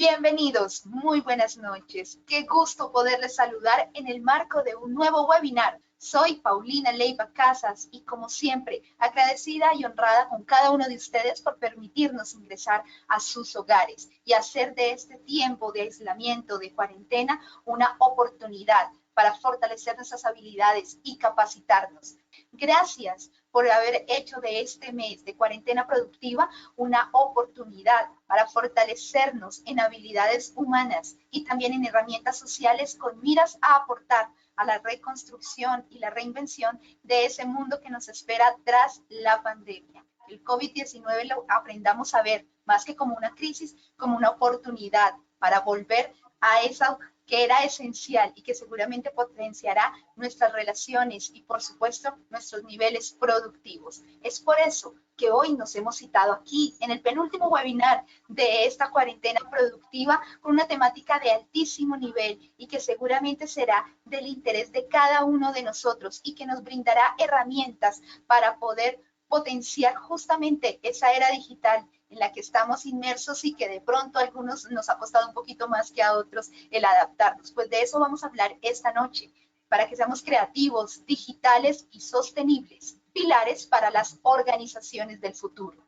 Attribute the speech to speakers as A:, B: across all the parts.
A: Bienvenidos, muy buenas noches. Qué gusto poderles saludar en el marco de un nuevo webinar. Soy Paulina Leiva Casas y como siempre, agradecida y honrada con cada uno de ustedes por permitirnos ingresar a sus hogares y hacer de este tiempo de aislamiento, de cuarentena, una oportunidad para fortalecer nuestras habilidades y capacitarnos. Gracias por haber hecho de este mes de cuarentena productiva una oportunidad para fortalecernos en habilidades humanas y también en herramientas sociales con miras a aportar a la reconstrucción y la reinvención de ese mundo que nos espera tras la pandemia. El COVID-19 lo aprendamos a ver más que como una crisis, como una oportunidad para volver a esa que era esencial y que seguramente potenciará nuestras relaciones y, por supuesto, nuestros niveles productivos. Es por eso que hoy nos hemos citado aquí en el penúltimo webinar de esta cuarentena productiva con una temática de altísimo nivel y que seguramente será del interés de cada uno de nosotros y que nos brindará herramientas para poder potenciar justamente esa era digital en la que estamos inmersos y que de pronto a algunos nos ha costado un poquito más que a otros el adaptarnos. Pues de eso vamos a hablar esta noche, para que seamos creativos, digitales y sostenibles, pilares para las organizaciones del futuro.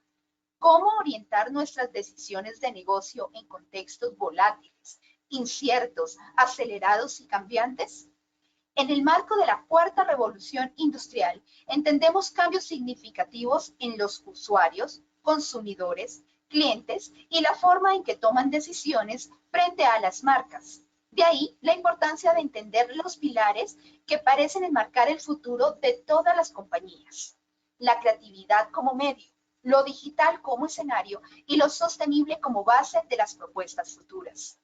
A: ¿Cómo orientar nuestras decisiones de negocio en contextos volátiles, inciertos, acelerados y cambiantes? En el marco de la cuarta revolución industrial, entendemos cambios significativos en los usuarios, consumidores, clientes y la forma en que toman decisiones frente a las marcas. De ahí la importancia de entender los pilares que parecen enmarcar el futuro de todas las compañías. La creatividad como medio, lo digital como escenario y lo sostenible como base de las propuestas futuras.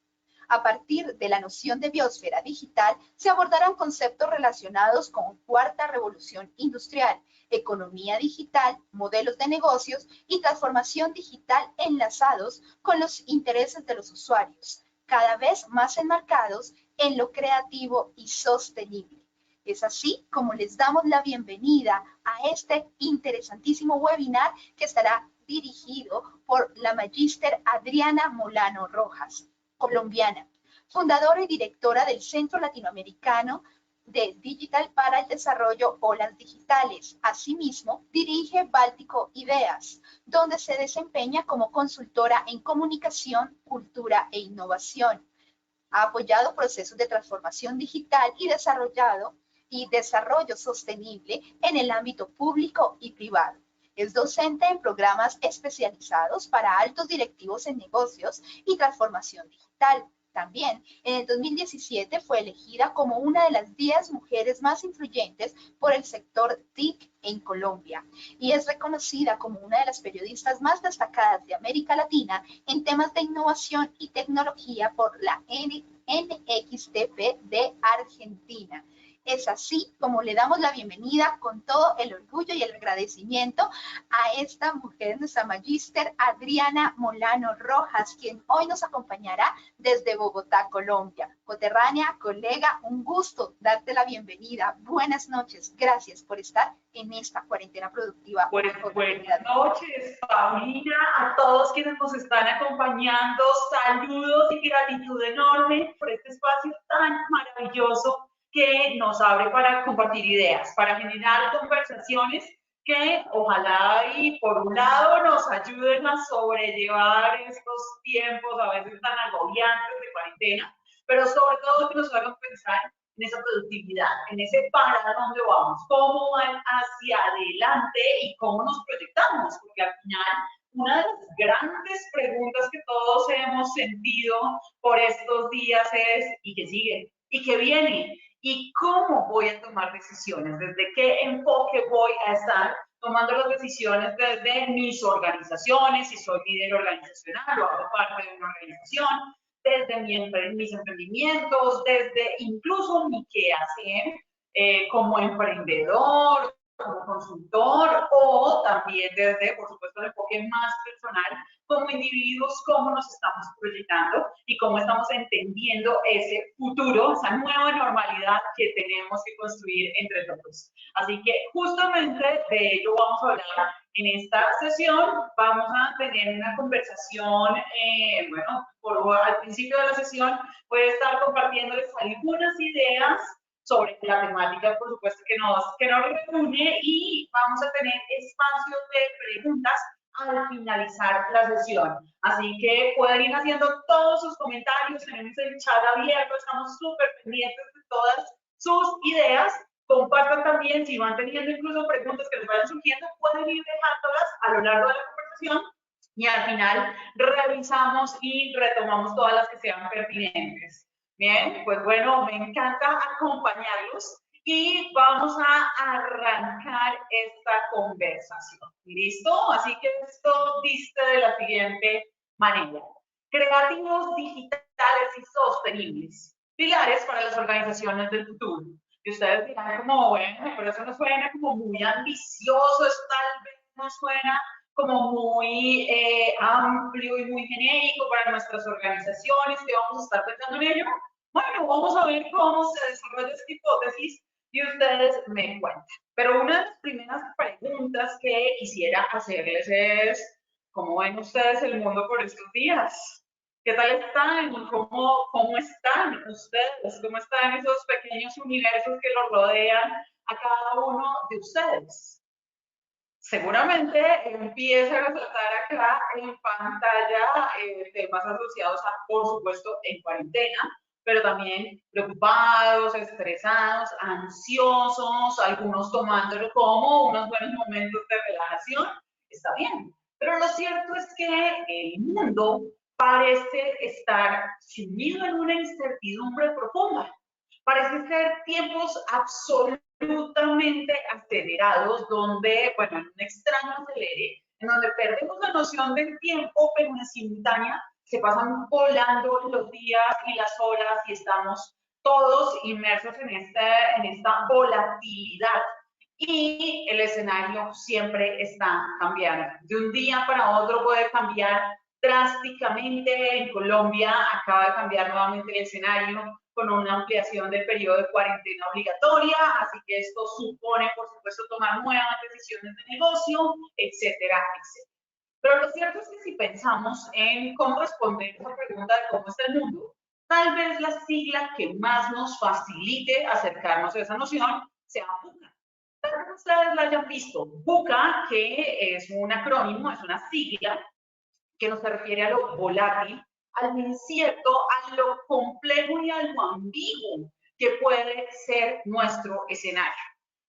A: A partir de la noción de biosfera digital, se abordarán conceptos relacionados con cuarta revolución industrial, economía digital, modelos de negocios y transformación digital enlazados con los intereses de los usuarios, cada vez más enmarcados en lo creativo y sostenible. Es así como les damos la bienvenida a este interesantísimo webinar que estará dirigido por la magíster Adriana Molano Rojas, colombiana, fundadora y directora del Centro Latinoamericano de Digital para el Desarrollo Olas Digitales. Asimismo, dirige Báltico Ideas, donde se desempeña como consultora en comunicación, cultura e innovación. Ha apoyado procesos de transformación digital y desarrollo sostenible en el ámbito público y privado. Es docente en programas especializados para altos directivos en negocios y transformación digital. También en el 2017 fue elegida como una de las 10 mujeres más influyentes por el sector TIC en Colombia y es reconocida como una de las periodistas más destacadas de América Latina en temas de innovación y tecnología por la NXTP de Argentina. Es así como le damos la bienvenida con todo el orgullo y el agradecimiento a esta mujer, nuestra magíster Adriana Molano Rojas, quien hoy nos acompañará desde Bogotá, Colombia. Coterránea, colega, un gusto darte la bienvenida. Buenas noches. Gracias por estar en esta cuarentena productiva.
B: Buenas noches, Paulina, a todos quienes nos están acompañando. Saludos y gratitud enorme por este espacio tan maravilloso que nos abre para compartir ideas, para generar conversaciones que ojalá y por un lado nos ayuden a sobrellevar estos tiempos a veces tan agobiantes de cuarentena, pero sobre todo que nos hagan pensar en esa productividad, en ese para dónde vamos, cómo van hacia adelante y cómo nos proyectamos, porque al final una de las grandes preguntas que todos hemos sentido por estos días es ¿y qué sigue? ¿Y qué viene? ¿Y cómo voy a tomar decisiones? ¿Desde qué enfoque voy a estar tomando las decisiones desde mis organizaciones, si soy líder organizacional o hago parte de una organización, desde mis emprendimientos, desde incluso mi quehacer como emprendedor, como consultor o también desde, por supuesto, el enfoque más personal como individuos, cómo nos estamos proyectando y cómo estamos entendiendo ese futuro, esa nueva normalidad que tenemos que construir entre todos. Así que justamente de ello vamos a hablar En esta sesión vamos a tener una conversación, bueno, al principio de la sesión voy a estar compartiéndoles algunas ideas sobre la temática, por supuesto, que nos reúne, y vamos a tener espacios de preguntas al finalizar la sesión. Así que pueden ir haciendo todos sus comentarios, tenemos el chat abierto, estamos súper pendientes de todas sus ideas. Compartan también, si van teniendo incluso preguntas que les vayan surgiendo, pueden ir dejándolas a lo largo de la conversación y al final revisamos y retomamos todas las que sean pertinentes. Bien, pues bueno, me encanta acompañarlos y vamos a arrancar esta conversación. ¿Listo? Así que esto dice de la siguiente manera: creativos, digitales y sostenibles, pilares para las organizaciones del futuro. Y ustedes dirán como, bueno, pero eso no suena como muy ambicioso, eso tal vez no suena como muy amplio y muy genérico para nuestras organizaciones, que vamos a estar pensando en ello. Bueno, vamos a ver cómo se desarrolla esta hipótesis y ustedes me cuentan. Pero una de las primeras preguntas que quisiera hacerles es, ¿cómo ven ustedes el mundo por estos días? ¿Qué tal están? ¿Cómo están ustedes? ¿Cómo están esos pequeños universos que los rodean a cada uno de ustedes? Seguramente empieza a resaltar acá en pantalla temas asociados a, por supuesto, en cuarentena, pero también preocupados, estresados, ansiosos, algunos tomándolo como unos buenos momentos de relajación. Está bien, pero lo cierto es que el mundo parece estar sumido en una incertidumbre profunda. Parece ser tiempos absolutamente acelerados, donde, bueno, en un extraño acelere, en donde perdemos la noción del tiempo, pero en simultánea se pasan volando los días y las horas y estamos todos inmersos en esta volatilidad. Y el escenario siempre está cambiando. De un día para otro puede cambiar drásticamente. En Colombia acaba de cambiar nuevamente el escenario con una ampliación del periodo de cuarentena obligatoria, así que esto supone, por supuesto, tomar nuevas decisiones de negocio, etcétera, etcétera. Pero lo cierto es que si pensamos en cómo responder esa pregunta de cómo está el mundo, tal vez la sigla que más nos facilite acercarnos a esa noción sea VUCA. Tal vez ustedes la hayan visto. VUCA, que es un acrónimo, es una sigla que no se refiere a lo volátil, a lo incierto, a lo complejo y a lo ambiguo que puede ser nuestro escenario.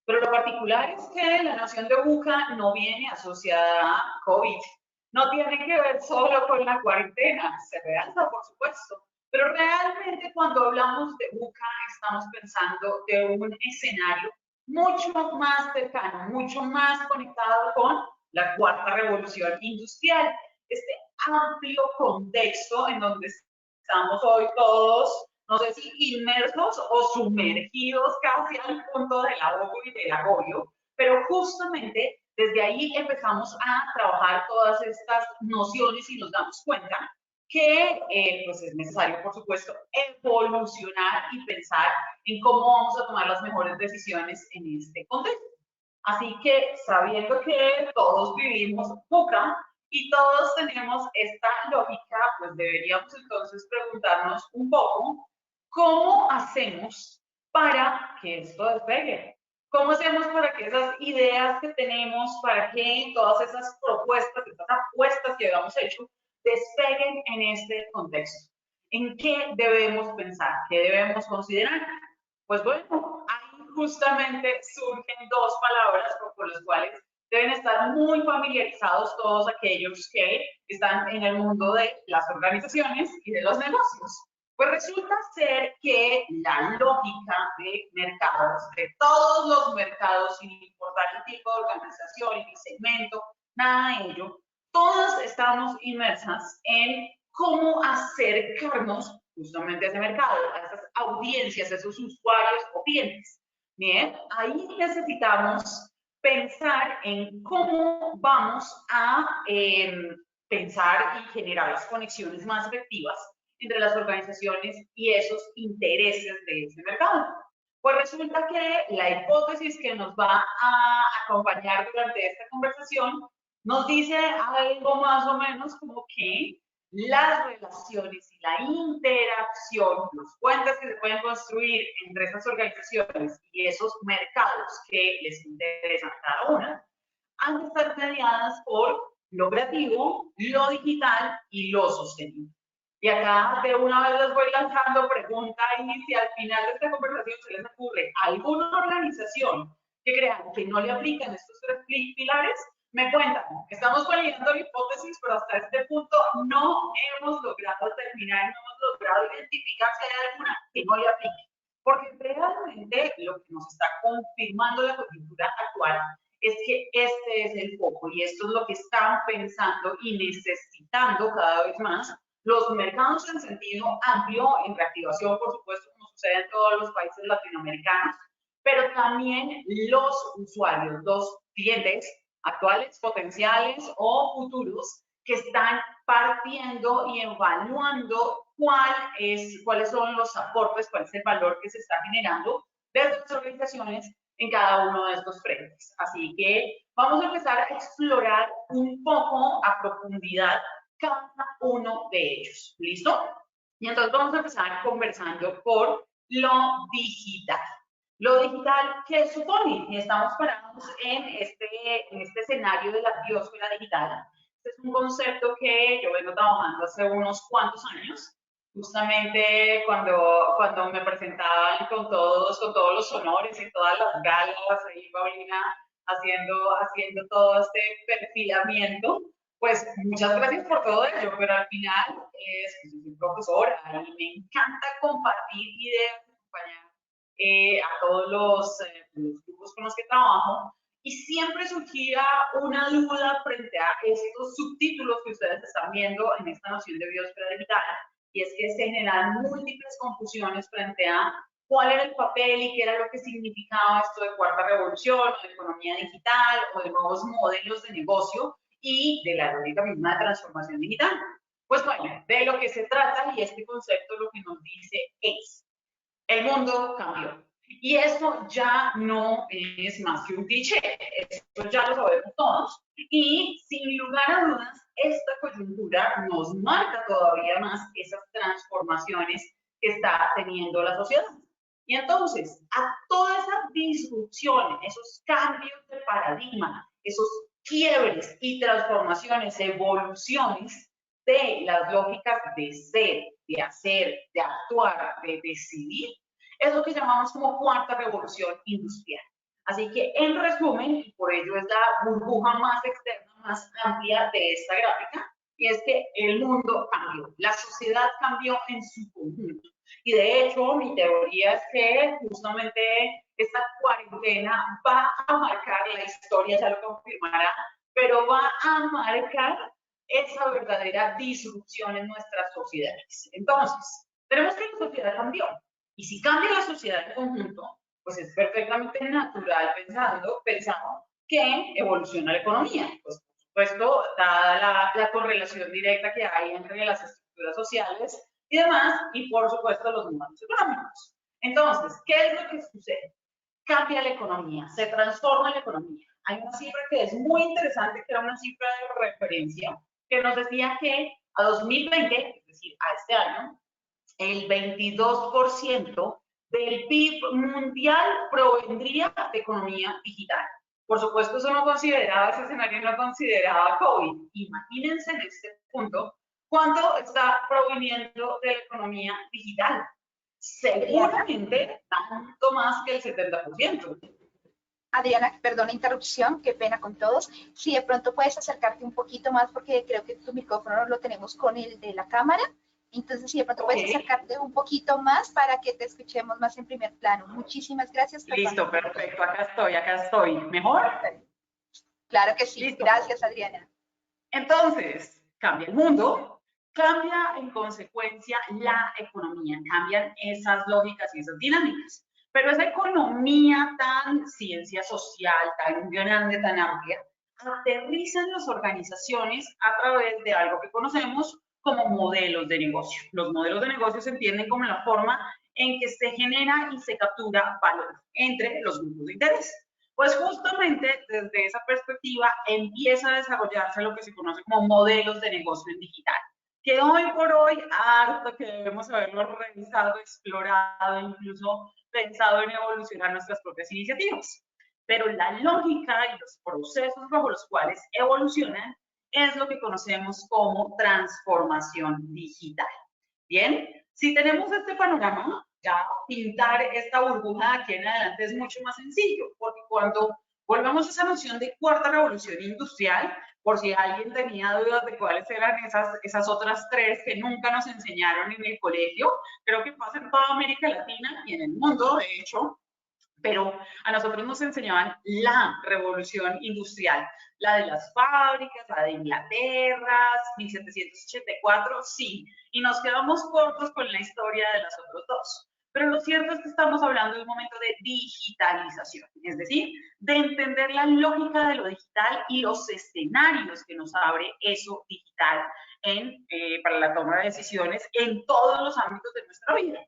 B: Pero lo particular es que la noción de VUCA no viene asociada a COVID. No tiene que ver solo con la cuarentena, se realza, por supuesto. Pero realmente cuando hablamos de VUCA estamos pensando de un escenario mucho más cercano, mucho más conectado con la cuarta revolución industrial. Este amplio contexto en donde estamos hoy todos, no sé si inmersos o sumergidos casi al punto del ahogo y del agobio, pero justamente desde ahí empezamos a trabajar todas estas nociones y nos damos cuenta que pues es necesario, por supuesto, evolucionar y pensar en cómo vamos a tomar las mejores decisiones en este contexto. Así que, sabiendo que todos vivimos VUCA y todos tenemos esta lógica, pues deberíamos entonces preguntarnos un poco, ¿cómo hacemos para que esto despegue? ¿Cómo hacemos para que esas ideas que tenemos, para que todas esas propuestas, esas apuestas que habíamos hecho, despeguen en este contexto? ¿En qué debemos pensar? ¿Qué debemos considerar? Pues bueno, ahí justamente surgen dos palabras con las cuales deben estar muy familiarizados todos aquellos que están en el mundo de las organizaciones y de los negocios. Pues resulta ser que la lógica de mercados, de todos los mercados, sin importar el tipo de organización, el segmento, nada de ello, todas estamos inmersas en cómo acercarnos justamente a ese mercado, a esas audiencias, a esos usuarios o clientes. Bien, ahí necesitamos pensar en cómo vamos a pensar y generar las conexiones más efectivas entre las organizaciones y esos intereses de ese mercado. Pues resulta que la hipótesis que nos va a acompañar durante esta conversación nos dice algo más o menos como que las relaciones y la interacción, los puentes que se pueden construir entre esas organizaciones y esos mercados que les interesan a cada una, han de estar mediadas por lo creativo, lo digital y lo sostenible. Y acá de una vez les voy lanzando pregunta y si al final de esta conversación se les ocurre alguna organización que crean que no le aplican estos tres pilares, me cuentan. Estamos validando la hipótesis, pero hasta este punto no hemos logrado terminar, no hemos logrado identificar si hay alguna que no le aplique. Porque realmente lo que nos está confirmando la coyuntura actual es que este es el foco y esto es lo que están pensando y necesitando cada vez más los mercados en sentido amplio, en reactivación, por supuesto, como sucede en todos los países latinoamericanos, pero también los usuarios, los clientes actuales, potenciales o futuros que están partiendo y evaluando cuáles son los aportes, cuál es el valor que se está generando desde las organizaciones en cada uno de estos frentes. Así que vamos a empezar a explorar un poco a profundidad cada uno de ellos. ¿Listo? Y entonces vamos a empezar conversando por lo digital. Lo digital, ¿qué supone? Estamos parados en este escenario de la biosfera digital. Este es un concepto que yo vengo trabajando hace unos cuantos años. Justamente cuando me presentaban con todos los honores y todas las galas, ahí Paulina haciendo todo este perfilamiento, pues muchas gracias por todo ello, pero al final soy profesora y me encanta compartir ideas, acompañar a todos los grupos con los que trabajo, y siempre surgía una duda frente a estos subtítulos que ustedes están viendo en esta noción de biosfera digital, y es que se generan múltiples confusiones frente a cuál era el papel y qué era lo que significaba esto de cuarta revolución, o de economía digital, o de nuevos modelos de negocio, y de la lógica misma de transformación digital. Pues bueno, de lo que se trata, y este concepto lo que nos dice es, el mundo cambió. Y esto ya no es más que un cliché, esto ya lo sabemos todos. Y sin lugar a dudas, esta coyuntura nos marca todavía más esas transformaciones que está teniendo la sociedad. Y entonces, a toda esa disrupción, esos cambios de paradigma, esos quiebres y transformaciones, evoluciones de las lógicas de ser, de hacer, de actuar, de decidir, es lo que llamamos como cuarta revolución industrial. Así que en resumen, y por ello es la burbuja más externa, más amplia de esta gráfica, y es que el mundo cambió, la sociedad cambió en su conjunto. Y de hecho, mi teoría es que justamente esta cuarentena va a marcar la historia, ya lo confirmará, pero va a marcar esa verdadera disrupción en nuestras sociedades. Entonces, tenemos que la sociedad cambió. Y si cambia la sociedad en conjunto, pues es perfectamente natural pensar que evoluciona la economía. Pues, por supuesto, dada la correlación directa que hay entre las estructuras sociales y demás, y por supuesto los números económicos. Entonces, ¿qué es lo que sucede? Cambia la economía, se transforma la economía. Hay una cifra que es muy interesante, que era una cifra de referencia, que nos decía que a 2020, es decir, a este año, el 22% del PIB mundial provendría de economía digital. Por supuesto, eso no consideraba, ese escenario no consideraba COVID. Imagínense en este punto cuánto está proveniendo de la economía digital. Seguramente tanto más que el 70%.
A: Adriana, perdón la interrupción, qué pena con todos. Si de pronto puedes acercarte un poquito más, porque creo que tu micrófono lo tenemos con el de la cámara. Entonces, si de pronto puedes acercarte un poquito más para que te escuchemos más en primer plano. Muchísimas gracias.
B: Listo, perfecto. Acá estoy. ¿Mejor?
A: Claro que sí.
B: Listo.
A: Gracias, Adriana.
B: Entonces, cambia el mundo, cambia en consecuencia la economía, cambian esas lógicas y esas dinámicas. Pero esa economía tan ciencia social, tan grande, tan amplia, aterriza en las organizaciones a través de algo que conocemos como modelos de negocio. Los modelos de negocio se entienden como la forma en que se genera y se captura valor entre los grupos de interés. Pues justamente desde esa perspectiva empieza a desarrollarse lo que se conoce como modelos de negocio en digital, que hoy por hoy, harto que debemos haberlo revisado, explorado, incluso pensado en evolucionar nuestras propias iniciativas. Pero la lógica y los procesos bajo los cuales evolucionan es lo que conocemos como transformación digital. Bien, si tenemos este panorama, ya pintar esta burbuja aquí en adelante es mucho más sencillo, porque cuando volvamos a esa noción de cuarta revolución industrial, por si alguien tenía dudas de cuáles eran esas otras tres que nunca nos enseñaron en el colegio, creo que pasa en toda América Latina y en el mundo, de hecho, pero a nosotros nos enseñaban la revolución industrial, la de las fábricas, la de Inglaterra, 1784, sí, y nos quedamos cortos con la historia de las otras dos. Pero lo cierto es que estamos hablando de un momento de digitalización, es decir, de entender la lógica de lo digital y los escenarios que nos abre eso digital para la toma de decisiones en todos los ámbitos de nuestra vida.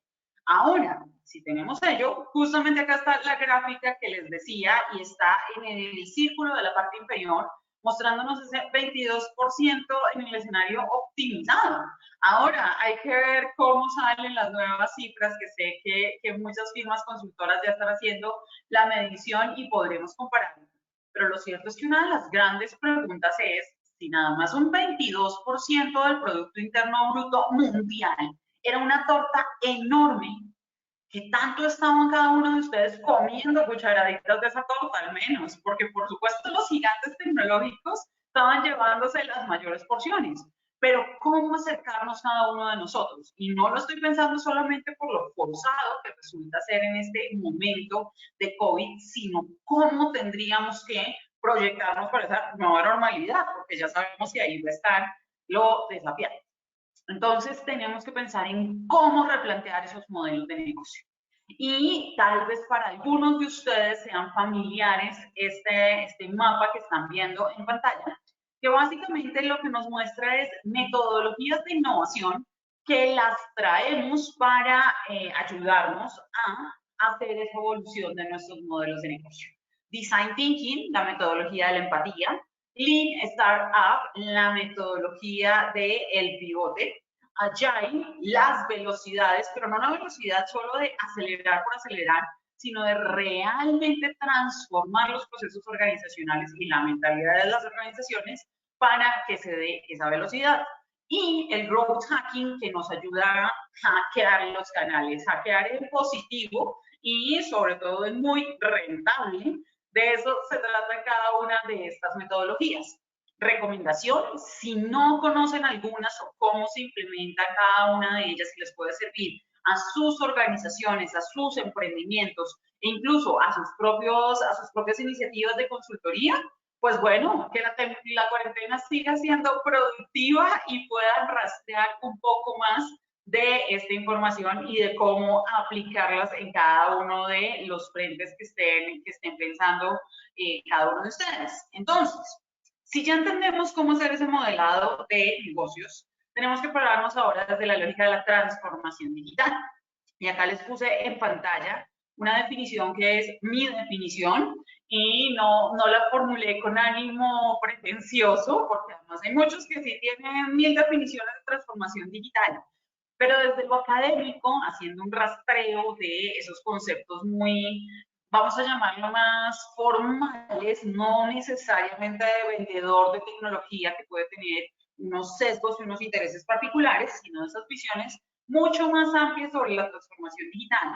B: Ahora, si tenemos ello, justamente acá está la gráfica que les decía y está en el círculo de la parte inferior, mostrándonos ese 22% en el escenario optimizado. Ahora, hay que ver cómo salen las nuevas cifras, que sé que muchas firmas consultoras ya están haciendo la medición y podremos comparar. Pero lo cierto es que una de las grandes preguntas es si nada más un 22% del Producto Interno Bruto mundial era una torta enorme. ¿Qué tanto estaban cada uno de ustedes comiendo cucharaditas de esa torta al menos? Porque por supuesto los gigantes tecnológicos estaban llevándose las mayores porciones. Pero ¿cómo acercarnos cada uno de nosotros? Y no lo estoy pensando solamente por lo forzado que resulta ser en este momento de COVID, sino cómo tendríamos que proyectarnos para esa nueva normalidad, porque ya sabemos que ahí va a estar lo desafiante. Entonces tenemos que pensar en cómo replantear esos modelos de negocio. Y tal vez para algunos de ustedes sean familiares este mapa que están viendo en pantalla, que básicamente lo que nos muestra es metodologías de innovación que las traemos para ayudarnos a hacer esa evolución de nuestros modelos de negocio. Design Thinking, la metodología de la empatía. Lean Startup, la metodología del pivote. Agile, las velocidades, pero no una velocidad solo de acelerar por acelerar, sino de realmente transformar los procesos organizacionales y la mentalidad de las organizaciones para que se dé esa velocidad. Y el growth hacking, que nos ayuda a hackear los canales, hackear en positivo y sobre todo en muy rentable. De eso se trata cada una de estas metodologías. Recomendación, si no conocen algunas o cómo se implementa cada una de ellas y les puede servir a sus organizaciones, a sus emprendimientos e incluso a sus propias iniciativas de consultoría, pues bueno, que la cuarentena siga siendo productiva y puedan rastrear un poco más de esta información y de cómo aplicarlas en cada uno de los frentes que estén pensando cada uno de ustedes. Entonces, si ya entendemos cómo hacer ese modelado de negocios, tenemos que pararnos ahora desde la lógica de la transformación digital. Y acá les puse en pantalla una definición que es mi definición y no la formulé con ánimo pretencioso, porque además hay muchos que sí tienen 1000 definiciones de transformación digital. Pero desde lo académico, haciendo un rastreo de esos conceptos muy, vamos a llamarlo más formales, no necesariamente de vendedor de tecnología que puede tener unos sesgos y unos intereses particulares, sino de esas visiones mucho más amplias sobre la transformación digital.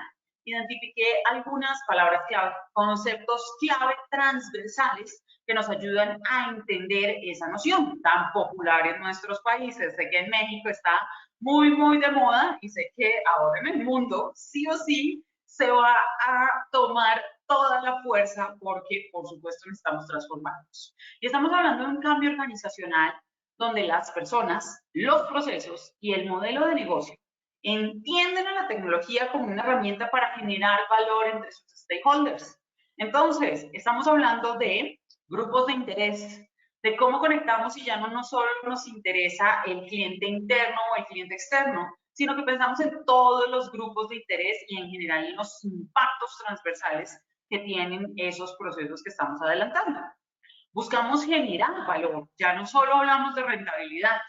B: Identifiqué algunas palabras clave, conceptos clave transversales que nos ayudan a entender esa noción tan popular en nuestros países. Sé que en México está muy de moda y sé que ahora en el mundo sí o sí se va a tomar toda la fuerza porque por supuesto necesitamos transformarnos. Y estamos hablando de un cambio organizacional donde las personas, los procesos y el modelo de negocio entienden a la tecnología como una herramienta para generar valor entre sus stakeholders. Entonces, estamos hablando de grupos de interés, de cómo conectamos y ya no solo nos interesa el cliente interno o el cliente externo, sino que pensamos en todos los grupos de interés y en general en los impactos transversales que tienen esos procesos que estamos adelantando. Buscamos generar valor, ya no solo hablamos de rentabilidad.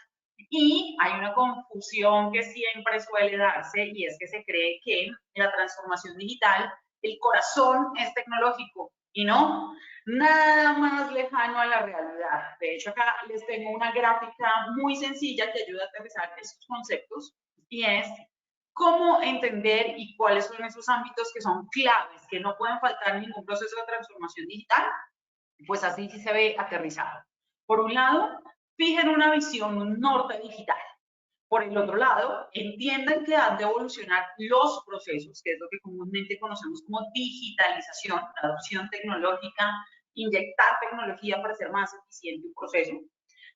B: Y hay una confusión que siempre suele darse y es que se cree que la transformación digital, el corazón es tecnológico y no, nada más lejano a la realidad. De hecho, acá les tengo una gráfica muy sencilla que ayuda a aterrizar estos conceptos y es cómo entender y cuáles son esos ámbitos que son claves, que no pueden faltar en ningún proceso de transformación digital. Pues así sí se ve aterrizado. Por un lado, fijen una visión, un norte digital. Por el otro lado, entiendan que han de evolucionar los procesos, que es lo que comúnmente conocemos como digitalización, adopción tecnológica, inyectar tecnología para hacer más eficiente un proceso.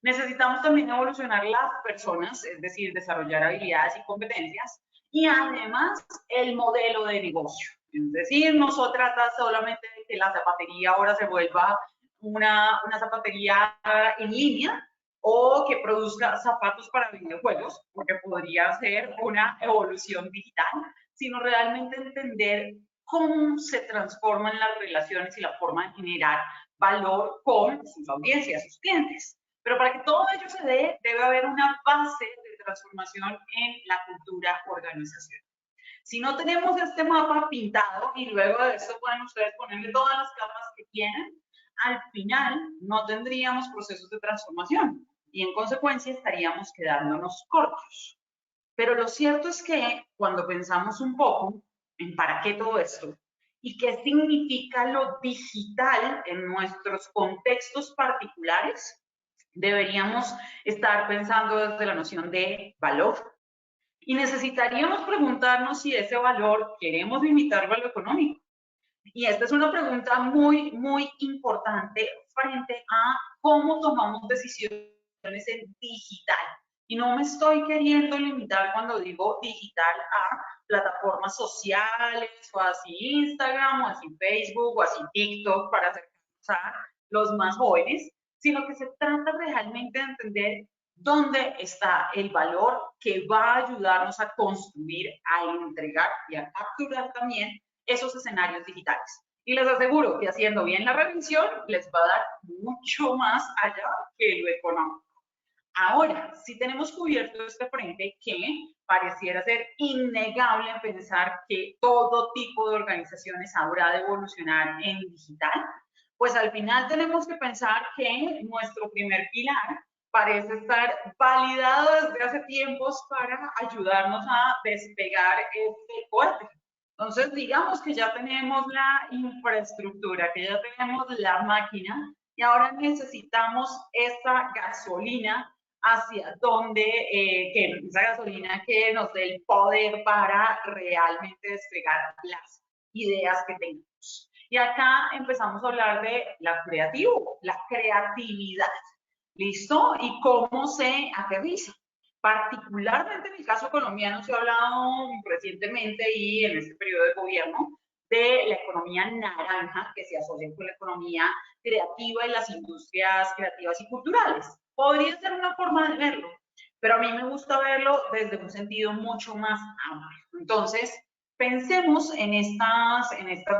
B: Necesitamos también evolucionar las personas, es decir, desarrollar habilidades y competencias, y además el modelo de negocio. Es decir, no se trata solamente de que la zapatería ahora se vuelva una zapatería en línea o que produzca zapatos para videojuegos, porque podría ser una evolución digital, sino realmente entender cómo se transforman las relaciones y la forma de generar valor con sus audiencias, sus clientes. Pero para que todo ello se dé, debe haber una base de transformación en la cultura organizacional. Si no tenemos este mapa pintado y luego de esto pueden ustedes ponerle todas las capas que quieran, al final no tendríamos procesos de transformación y en consecuencia estaríamos quedándonos cortos. Pero lo cierto es que cuando pensamos un poco en para qué todo esto y qué significa lo digital en nuestros contextos particulares, deberíamos estar pensando desde la noción de valor. Y necesitaríamos preguntarnos si ese valor queremos limitarlo a lo económico. Y esta es una pregunta muy, muy importante frente a cómo tomamos decisiones en digital. Y no me estoy queriendo limitar cuando digo digital a plataformas sociales, o así Instagram, o así Facebook, o así TikTok, para acercarnos a los más jóvenes, sino que se trata realmente de entender dónde está el valor que va a ayudarnos a construir, a entregar y a capturar también esos escenarios digitales. Y les aseguro que haciendo bien la revisión les va a dar mucho más allá que lo económico. Ahora, si tenemos cubierto este frente que pareciera ser innegable pensar que todo tipo de organizaciones habrá de evolucionar en digital, pues al final tenemos que pensar que nuestro primer pilar parece estar validado desde hace tiempos para ayudarnos a despegar este cohete. Entonces, digamos que ya tenemos la infraestructura, que ya tenemos la máquina y ahora necesitamos esa gasolina hacia donde, esa gasolina que nos dé el poder para realmente despegar las ideas que tengamos. Y acá empezamos a hablar de la creatividad, ¿listo? Y cómo se aterriza. Particularmente en el caso colombiano se ha hablado recientemente y en este periodo de gobierno de la economía naranja que se asocia con la economía creativa y las industrias creativas y culturales. Podría ser una forma de verlo, pero a mí me gusta verlo desde un sentido mucho más amplio. Entonces, pensemos en estas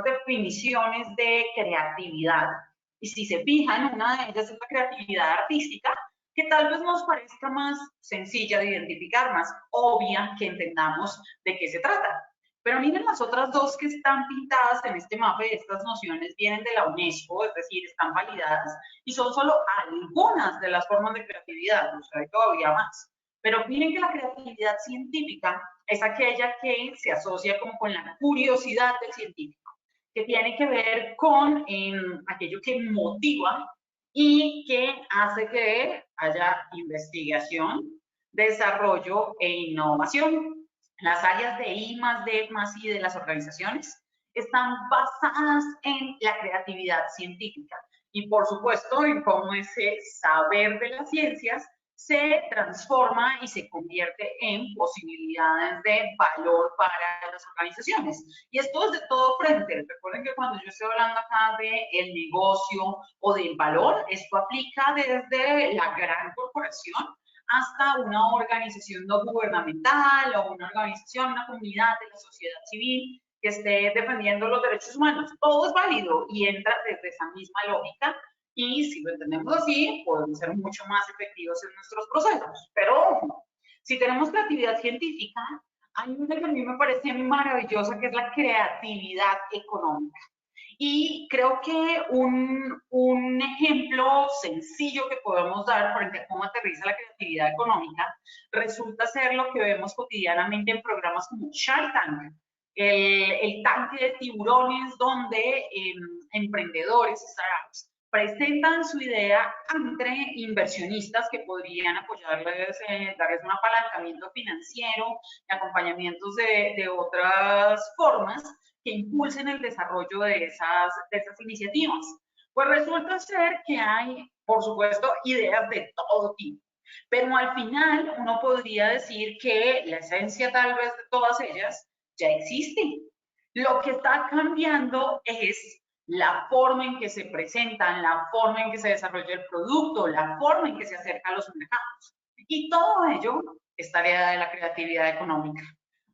B: definiciones de creatividad. Y si se fijan, una de ellas es la creatividad artística, que tal vez nos parezca más sencilla de identificar, más obvia que entendamos de qué se trata. Pero miren las otras dos que están pintadas en este mapa, y estas nociones vienen de la UNESCO, es decir, están validadas, y son solo algunas de las formas de creatividad, o sea, hay todavía más. Pero miren que la creatividad científica es aquella que se asocia como con la curiosidad del científico, que tiene que ver con aquello que motiva y que hace que haya investigación, desarrollo e innovación. Las áreas de I más D más I de las organizaciones están basadas en la creatividad científica y por supuesto en cómo ese saber de las ciencias se transforma y se convierte en posibilidades de valor para las organizaciones. Y esto es de todo frente. Recuerden que cuando yo estoy hablando acá del negocio o del valor, esto aplica desde la gran corporación hasta una organización no gubernamental o una organización, una comunidad de la sociedad civil, que esté defendiendo los derechos humanos. Todo es válido y entra desde esa misma lógica. Y si lo entendemos así, podemos ser mucho más efectivos en nuestros procesos. Pero ojo, si tenemos creatividad científica, hay una que a mí me parece maravillosa, que es la creatividad económica. Y creo que un ejemplo sencillo que podemos dar frente a cómo aterriza la creatividad económica resulta ser lo que vemos cotidianamente en programas como Shark Tank, el tanque de tiburones donde emprendedores, startups, presentan su idea entre inversionistas que podrían apoyarles, darles un apalancamiento financiero y acompañamientos de otras formas que impulsen el desarrollo de esas iniciativas. Pues resulta ser que hay, por supuesto, ideas de todo tipo, pero al final uno podría decir que la esencia tal vez de todas ellas ya existe. Lo que está cambiando es la forma en que se presentan, la forma en que se desarrolla el producto, la forma en que se acerca a los mercados. Y todo ello es tarea de la creatividad económica.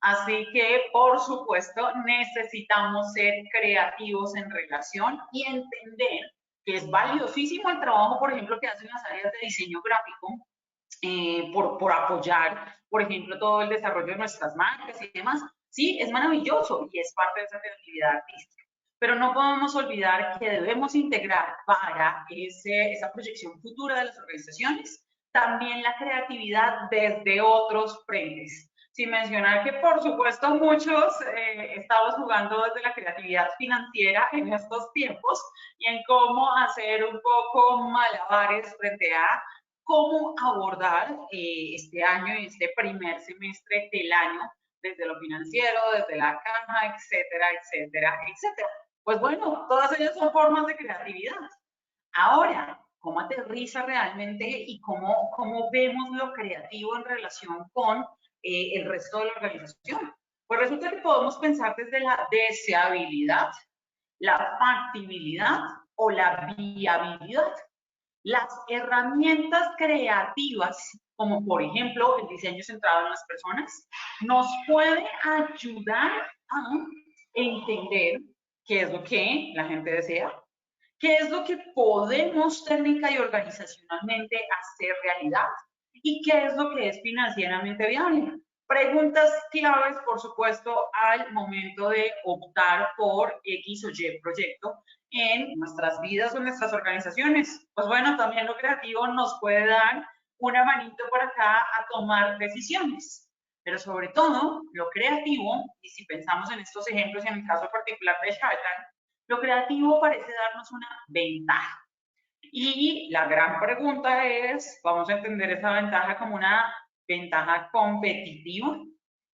B: Así que, por supuesto, necesitamos ser creativos en relación y entender que es valiosísimo el trabajo, por ejemplo, que hacen las áreas de diseño gráfico, por apoyar, por ejemplo, todo el desarrollo de nuestras marcas y demás. Sí, es maravilloso y es parte de esa creatividad artística. Pero no podemos olvidar que debemos integrar para esa proyección futura de las organizaciones también la creatividad desde otros frentes. Sin mencionar que, por supuesto, muchos estamos jugando desde la creatividad financiera en estos tiempos y en cómo hacer un poco malabares frente a cómo abordar este año y este primer semestre del año desde lo financiero, desde la caja, etcétera, etcétera, etcétera. Pues bueno, todas ellas son formas de creatividad. Ahora, ¿cómo aterriza realmente y cómo vemos lo creativo en relación con el resto de la organización? Pues resulta que podemos pensar desde la deseabilidad, la factibilidad o la viabilidad. Las herramientas creativas, como por ejemplo el diseño centrado en las personas, nos puede ayudar a entender qué es lo que la gente desea, qué es lo que podemos técnica y organizacionalmente hacer realidad y qué es lo que es financieramente viable. Preguntas claves, por supuesto, al momento de optar por X o Y proyecto en nuestras vidas o en nuestras organizaciones. Pues bueno, también lo creativo nos puede dar una manito por acá a tomar decisiones. Pero sobre todo, lo creativo, y si pensamos en estos ejemplos y en el caso particular de Shark Tank, lo creativo parece darnos una ventaja. Y la gran pregunta es, ¿vamos a entender esa ventaja como una ventaja competitiva?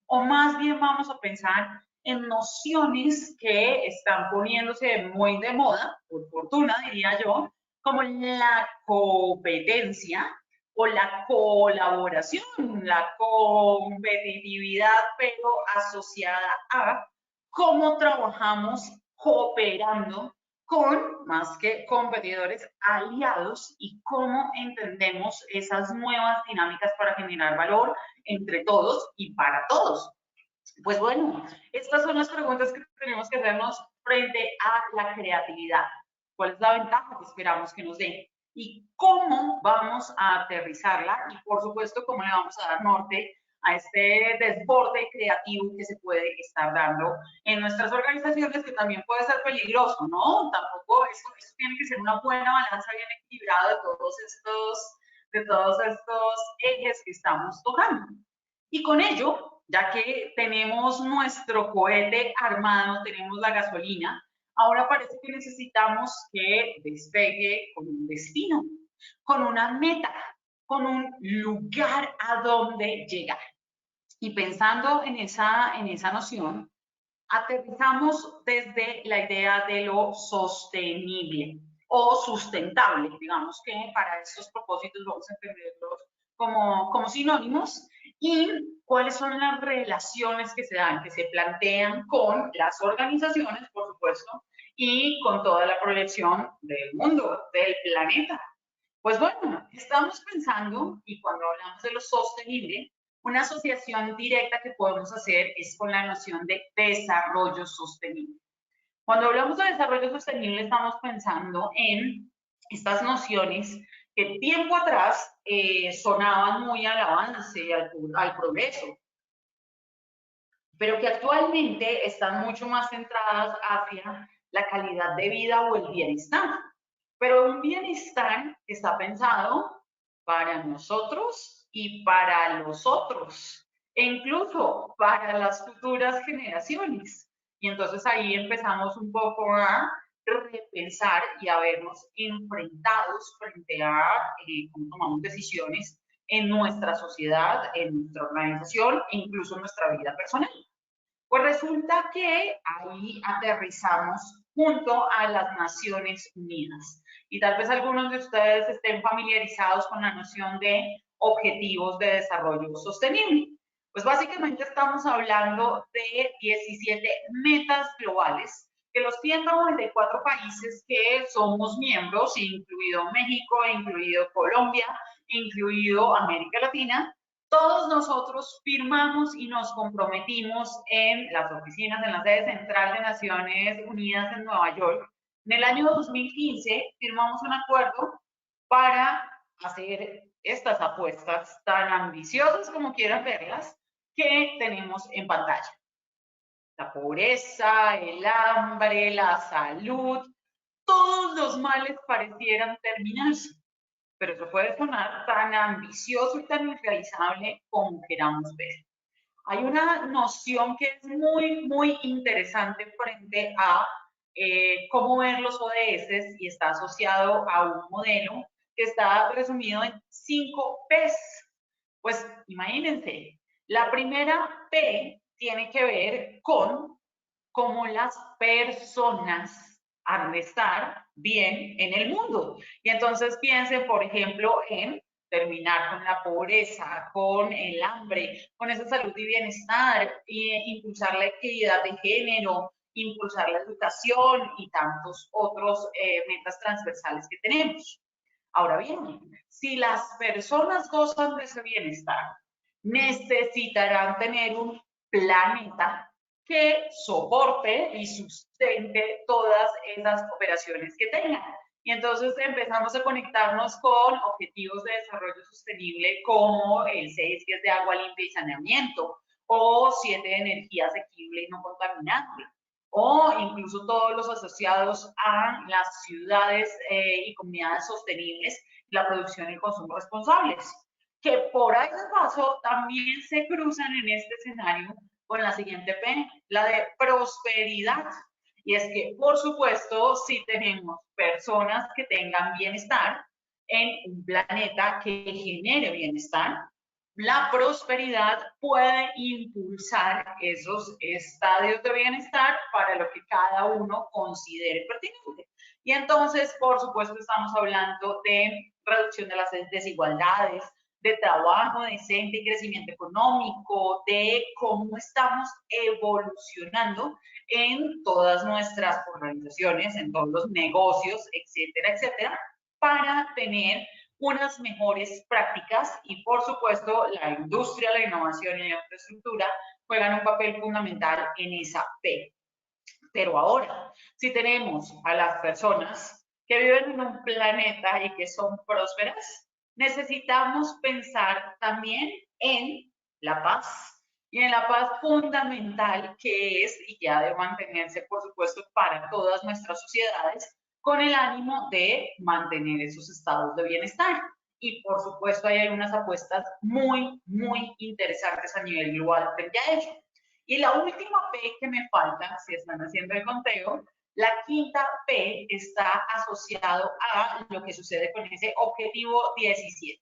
B: ¿O más bien vamos a pensar en nociones que están poniéndose muy de moda, por fortuna diría yo, como la competencia o la colaboración, la competitividad, pero asociada a cómo trabajamos cooperando con, más que competidores, aliados y cómo entendemos esas nuevas dinámicas para generar valor entre todos y para todos. Pues bueno, estas son las preguntas que tenemos que hacernos frente a la creatividad. ¿Cuál es la ventaja que esperamos que nos dé? ¿Y cómo vamos a aterrizarla? Y por supuesto, ¿cómo le vamos a dar norte a este desborde creativo que se puede estar dando en nuestras organizaciones, que también puede ser peligroso, ¿no? Tampoco, esto tiene que ser una buena balanza bien equilibrada de todos estos ejes que estamos tocando. Y con ello, ya que tenemos nuestro cohete armado, tenemos la gasolina, ahora parece que necesitamos que despegue con un destino, con una meta, con un lugar a donde llegar. Y pensando en esa noción, aterrizamos desde la idea de lo sostenible o sustentable, digamos que para estos propósitos vamos a entenderlos como sinónimos, y cuáles son las relaciones que se dan, que se plantean con las organizaciones, por supuesto, y con toda la proyección del mundo, del planeta. Pues bueno, estamos pensando, y cuando hablamos de lo sostenible, Una asociación directa que podemos hacer es con la noción de desarrollo sostenible. Cuando hablamos de desarrollo sostenible estamos pensando en estas nociones que tiempo atrás sonaban muy al avance, al progreso, pero que actualmente están mucho más centradas hacia la calidad de vida o el bienestar. Pero un bienestar que está pensado para nosotros y para los otros, e incluso para las futuras generaciones. Y entonces ahí empezamos un poco a repensar y a vernos enfrentados frente a cómo tomamos decisiones en nuestra sociedad, en nuestra organización e incluso en nuestra vida personal. Pues resulta que ahí aterrizamos junto a las Naciones Unidas. Y tal vez algunos de ustedes estén familiarizados con la noción de objetivos de desarrollo sostenible. Pues básicamente estamos hablando de 17 metas globales que los 194 países que somos miembros, incluido México, incluido Colombia, incluido América Latina, todos nosotros firmamos y nos comprometimos en las oficinas, en la sede central de Naciones Unidas en Nueva York. En el año 2015 firmamos un acuerdo para hacer estas apuestas tan ambiciosas como quieran verlas que tenemos en pantalla. La pobreza, el hambre, la salud, todos los males parecieran terminarse, pero eso puede sonar tan ambicioso y tan irrealizable como queramos ver. Hay una noción que es muy interesante frente a cómo ver los ODS y está asociado a un modelo que está resumido en 5 P's. Pues imagínense, la primera P tiene que ver con cómo las personas han de estar bien en el mundo. Y entonces piensen, por ejemplo, en terminar con la pobreza, con el hambre, con esa salud y bienestar, impulsar la equidad de género, impulsar la educación y tantos otros metas transversales que tenemos. Ahora bien, si las personas gozan de ese bienestar, necesitarán tener un planeta que soporte y sustente todas esas operaciones que tengan. Y entonces empezamos a conectarnos con objetivos de desarrollo sostenible como el 6, que es de agua limpia y saneamiento, o 7 de energía asequible y no contaminante, o incluso todos los asociados a las ciudades y comunidades sostenibles, la producción y el consumo responsables, que por ahí de paso también se cruzan en este escenario con la siguiente P, la de prosperidad. Y es que, por supuesto, si tenemos personas que tengan bienestar en un planeta que genere bienestar, la prosperidad puede impulsar esos estadios de bienestar para lo que cada uno considere pertinente. Y entonces, por supuesto, estamos hablando de reducción de las desigualdades, de trabajo decente y crecimiento económico, de cómo estamos evolucionando en todas nuestras organizaciones, en todos los negocios, etcétera, etcétera, para tener unas mejores prácticas y, por supuesto, la industria, la innovación y la infraestructura juegan un papel fundamental en esa P. Pero ahora, si tenemos a las personas que viven en un planeta y que son prósperas, necesitamos pensar también en la paz y en la paz fundamental que es y que ha de mantenerse, por supuesto, para todas nuestras sociedades, con el ánimo de mantener esos estados de bienestar. Y por supuesto, hay unas apuestas muy interesantes a nivel global frente a ello. Y la última P que me falta, si están haciendo el conteo, la quinta P está asociado a lo que sucede con ese objetivo 17.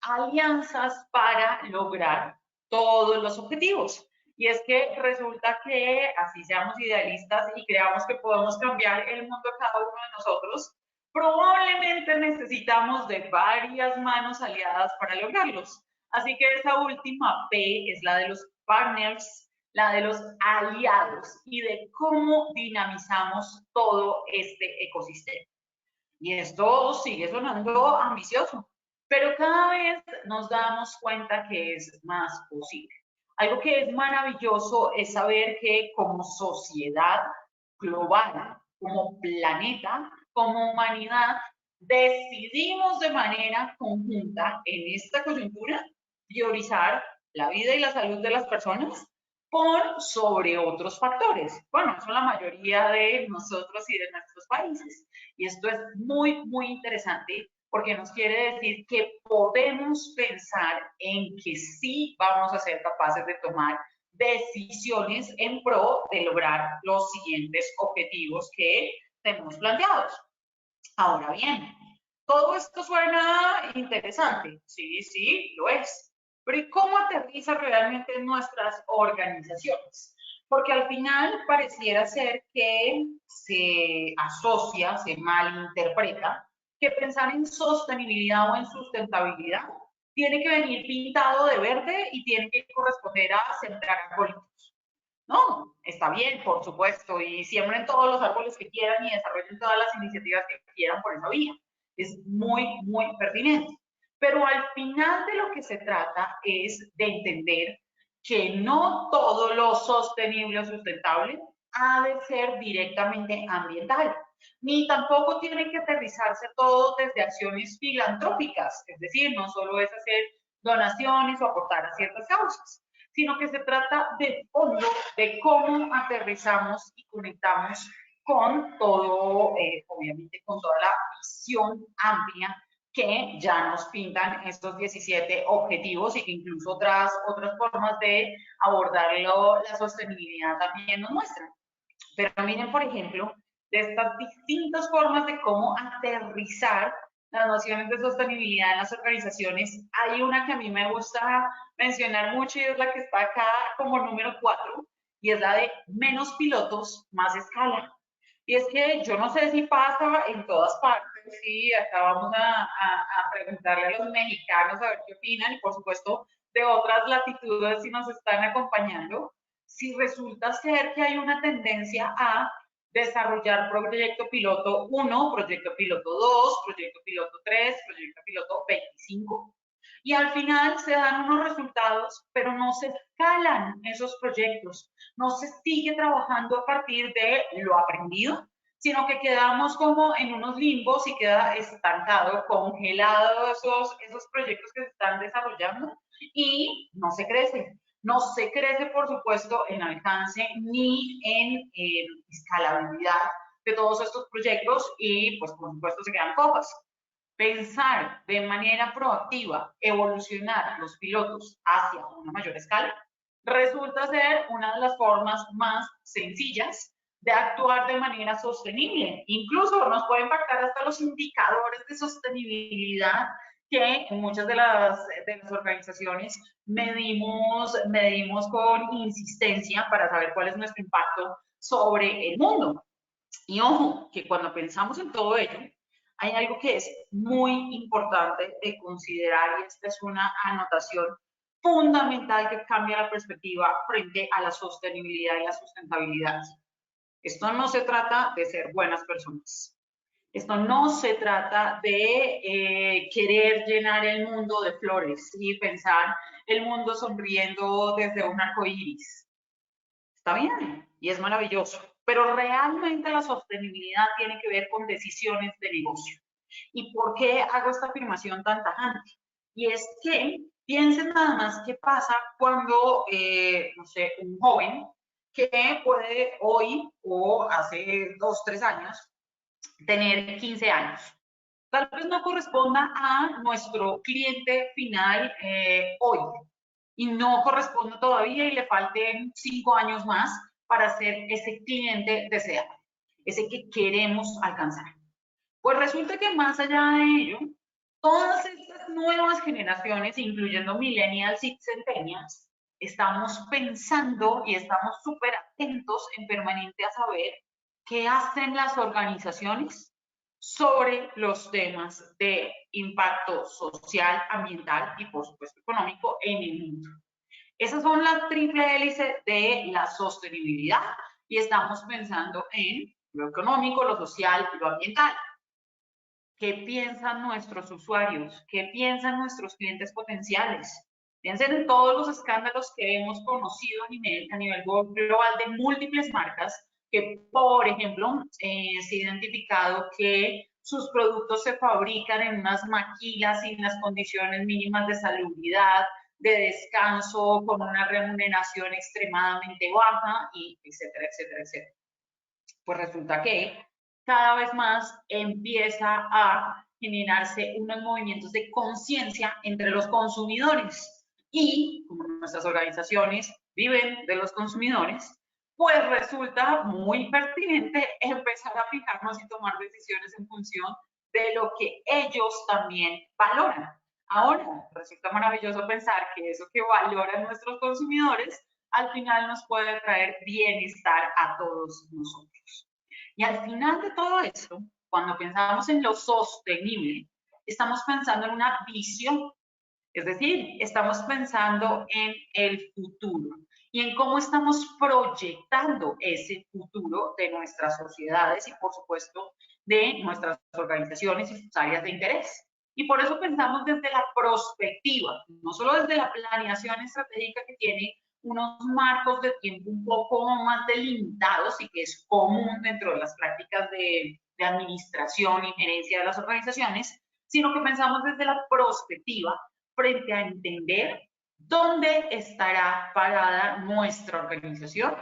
B: Alianzas para lograr todos los objetivos. Y es que resulta que así seamos idealistas y creamos que podemos cambiar el mundo de cada uno de nosotros, probablemente necesitamos de varias manos aliadas para lograrlos. Así que esa última P es la de los partners, la de los aliados y de cómo dinamizamos todo este ecosistema. Y esto sigue sonando ambicioso, pero cada vez nos damos cuenta que es más posible. Algo que es maravilloso es saber que como sociedad global, como planeta, como humanidad, decidimos de manera conjunta en esta coyuntura priorizar la vida y la salud de las personas por sobre otros factores. Bueno, eso la mayoría de nosotros y de nuestros países. Y esto es muy, muy interesante porque nos quiere decir que podemos pensar en que sí vamos a ser capaces de tomar decisiones en pro de lograr los siguientes objetivos que tenemos planteados. Ahora bien, todo esto suena interesante, sí, sí, lo es, pero ¿y cómo aterriza realmente en nuestras organizaciones? Porque al final pareciera ser que se asocia, se malinterpreta, que pensar en sostenibilidad o en sustentabilidad tiene que venir pintado de verde y tiene que corresponder a sembrar árboles. No, está bien, por supuesto, y siembren todos los árboles que quieran y desarrollen todas las iniciativas que quieran por esa vía. Es muy, muy pertinente. Pero al final de lo que se trata es de entender que no todo lo sostenible o sustentable ha de ser directamente ambiental, ni tampoco tiene que aterrizarse todo desde acciones filantrópicas, es decir, no solo es hacer donaciones o aportar a ciertas causas, sino que se trata de fondo de cómo aterrizamos y conectamos con todo, obviamente con toda la visión amplia que ya nos pintan estos 17 objetivos y que incluso otras formas de abordarlo, la sostenibilidad también nos muestran. Pero miren, por ejemplo, de estas distintas formas de cómo aterrizar las nociones de sostenibilidad en las organizaciones, hay una que a mí me gusta mencionar mucho y es la que está acá como número 4, y es la de menos pilotos, más escala. Y es que yo no sé si pasa en todas partes, sí, acá vamos a preguntarle a los mexicanos a ver qué opinan, y por supuesto de otras latitudes si nos están acompañando, si resulta ser que hay una tendencia a desarrollar proyecto piloto 1, proyecto piloto 2, proyecto piloto 3, proyecto piloto 25. Y al final se dan unos resultados, pero no se escalan esos proyectos, no se sigue trabajando a partir de lo aprendido, sino que quedamos como en unos limbos y queda estancado, congelado esos proyectos que se están desarrollando y no se crece. No se crece, por supuesto, en alcance ni en escalabilidad de todos estos proyectos y, pues, por supuesto, se quedan cojas. Pensar de manera proactiva, evolucionar los pilotos hacia una mayor escala, resulta ser una de las formas más sencillas de actuar de manera sostenible. Incluso nos puede impactar hasta los indicadores de sostenibilidad que en muchas de las organizaciones medimos con insistencia para saber cuál es nuestro impacto sobre el mundo. Y ojo, que cuando pensamos en todo ello, hay algo que es muy importante de considerar y esta es una anotación fundamental que cambia la perspectiva frente a la sostenibilidad y la sustentabilidad. Esto no se trata de ser buenas personas. Esto no se trata de querer llenar el mundo de flores y pensar el mundo sonriendo desde un arco iris. Está bien y es maravilloso, pero realmente la sostenibilidad tiene que ver con decisiones de negocio. ¿Y por qué hago esta afirmación tan tajante? Y es que piensen nada más qué pasa cuando, no sé, un joven que puede hoy o hace 2, 3 años tener 15 años. Tal vez no corresponda a nuestro cliente final hoy y no corresponda todavía y le falten 5 años más para ser ese cliente deseado, ese que queremos alcanzar. Pues resulta que más allá de ello, todas estas nuevas generaciones, incluyendo millennials y centennials, estamos pensando y estamos súper atentos en permanente a saber qué hacen las organizaciones sobre los temas de impacto social, ambiental y, por supuesto, económico en el mundo. Esas son las triple hélices de la sostenibilidad y estamos pensando en lo económico, lo social y lo ambiental. qué piensan nuestros usuarios, qué piensan nuestros clientes potenciales. Piensen en todos los escándalos que hemos conocido a nivel global de múltiples marcas que, por ejemplo, se ha identificado que sus productos se fabrican en unas maquilas sin las condiciones mínimas de salubridad, de descanso, con una remuneración extremadamente baja, y etcétera, etcétera, etcétera. Pues resulta que cada vez más empieza a generarse unos movimientos de conciencia entre los consumidores. Y como nuestras organizaciones viven de los consumidores, pues resulta muy pertinente empezar a fijarnos y tomar decisiones en función de lo que ellos también valoran. Ahora, resulta maravilloso pensar que eso que valoran nuestros consumidores al final nos puede traer bienestar a todos nosotros. Y al final de todo esto, cuando pensamos en lo sostenible, estamos pensando en una visión, es decir, estamos pensando en el futuro y en cómo estamos proyectando ese futuro de nuestras sociedades y, por supuesto, de nuestras organizaciones y sus áreas de interés. Y por eso pensamos desde la prospectiva, no solo desde la planeación estratégica que tiene unos marcos de tiempo un poco más delimitados y que es común dentro de las prácticas de administración y gerencia de las organizaciones, sino que pensamos desde la prospectiva frente a entender dónde estará parada nuestra organización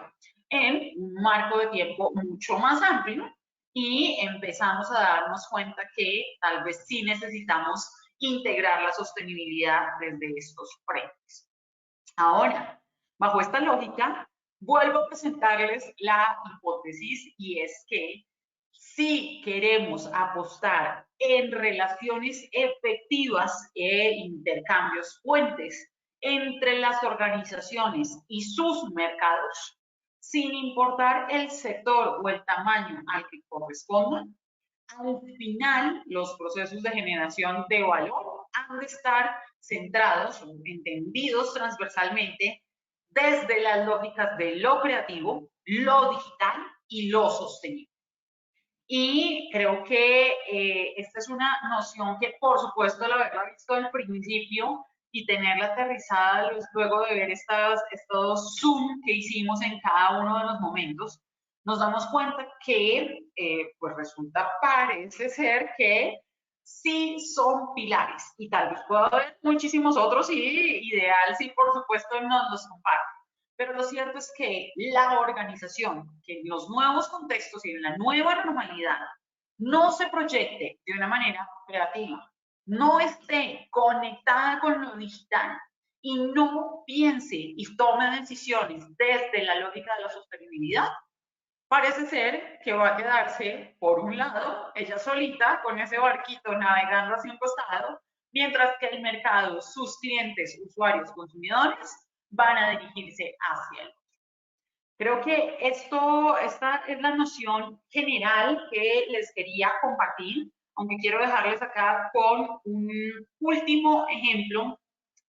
B: en un marco de tiempo mucho más amplio, y empezamos a darnos cuenta que tal vez sí necesitamos integrar la sostenibilidad desde estos frentes. Ahora, bajo esta lógica, vuelvo a presentarles la hipótesis, y es que si queremos apostar en relaciones efectivas e intercambios fuentes entre las organizaciones y sus mercados, sin importar el sector o el tamaño al que correspondan, al final los procesos de generación de valor han de estar centrados o entendidos transversalmente desde las lógicas de lo creativo, lo digital y lo sostenible. Y creo que esta es una noción que, por supuesto, al haberla visto al principio y tenerla aterrizada luego de ver estos Zoom que hicimos en cada uno de los momentos, nos damos cuenta que, pues resulta, parece ser que sí son pilares, y tal vez pueda haber muchísimos otros, y ideal si por supuesto nos los comparten. Pero lo cierto es que la organización, que en los nuevos contextos y en la nueva normalidad no se proyecte de una manera creativa, no esté conectada con lo digital y no piense y tome decisiones desde la lógica de la sostenibilidad, parece ser que va a quedarse, por un lado, ella solita con ese barquito navegando hacia un costado, mientras que el mercado, sus clientes, usuarios, consumidores, van a dirigirse hacia el otro. Creo que esta es la noción general que les quería compartir, aunque quiero dejarles acá con un último ejemplo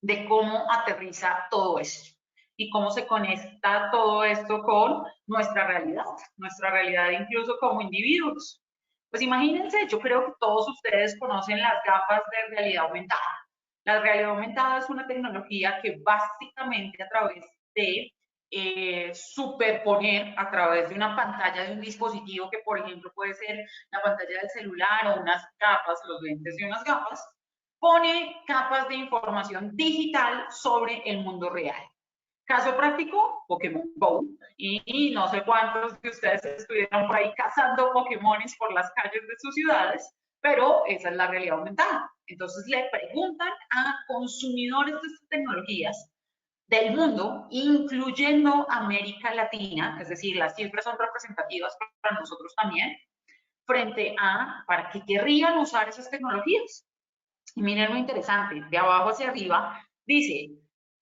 B: de cómo aterriza todo esto y cómo se conecta todo esto con nuestra realidad incluso como individuos. Pues imagínense, yo creo que todos ustedes conocen las gafas de realidad aumentada. La realidad aumentada es una tecnología que básicamente a través de superponer a través de una pantalla de un dispositivo, que por ejemplo puede ser la pantalla del celular o unas gafas, los lentes de unas gafas, pone capas de información digital sobre el mundo real. Caso práctico, Pokémon Go, y no sé cuántos de ustedes estuvieron por ahí cazando Pokémones por las calles de sus ciudades, pero esa es la realidad aumentada. Entonces le preguntan a consumidores de estas tecnologías del mundo, incluyendo América Latina, es decir, las cifras son representativas para nosotros también, frente a para qué querrían usar esas tecnologías. Y miren lo interesante, de abajo hacia arriba, dice,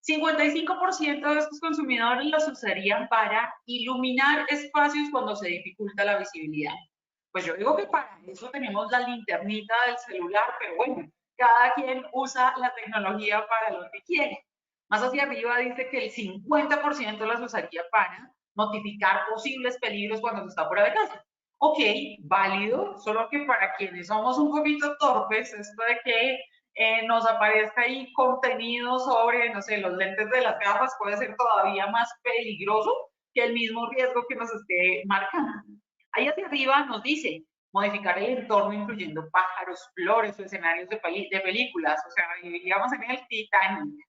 B: 55% de estos consumidores los usarían para iluminar espacios cuando se dificulta la visibilidad. Pues yo digo que para eso tenemos la linternita del celular, pero bueno, cada quien usa la tecnología para lo que quiere. Más hacia arriba dice que el 50% las usaría para notificar posibles peligros cuando se está fuera de casa. Ok, válido, solo que para quienes somos un poquito torpes, esto de que nos aparezca ahí contenido sobre, no sé, los lentes de las gafas puede ser todavía más peligroso que el mismo riesgo que nos esté marcando. Ahí hacia arriba nos dice modificar el entorno incluyendo pájaros, flores o escenarios de películas, o sea, vivíamos en el Titanic.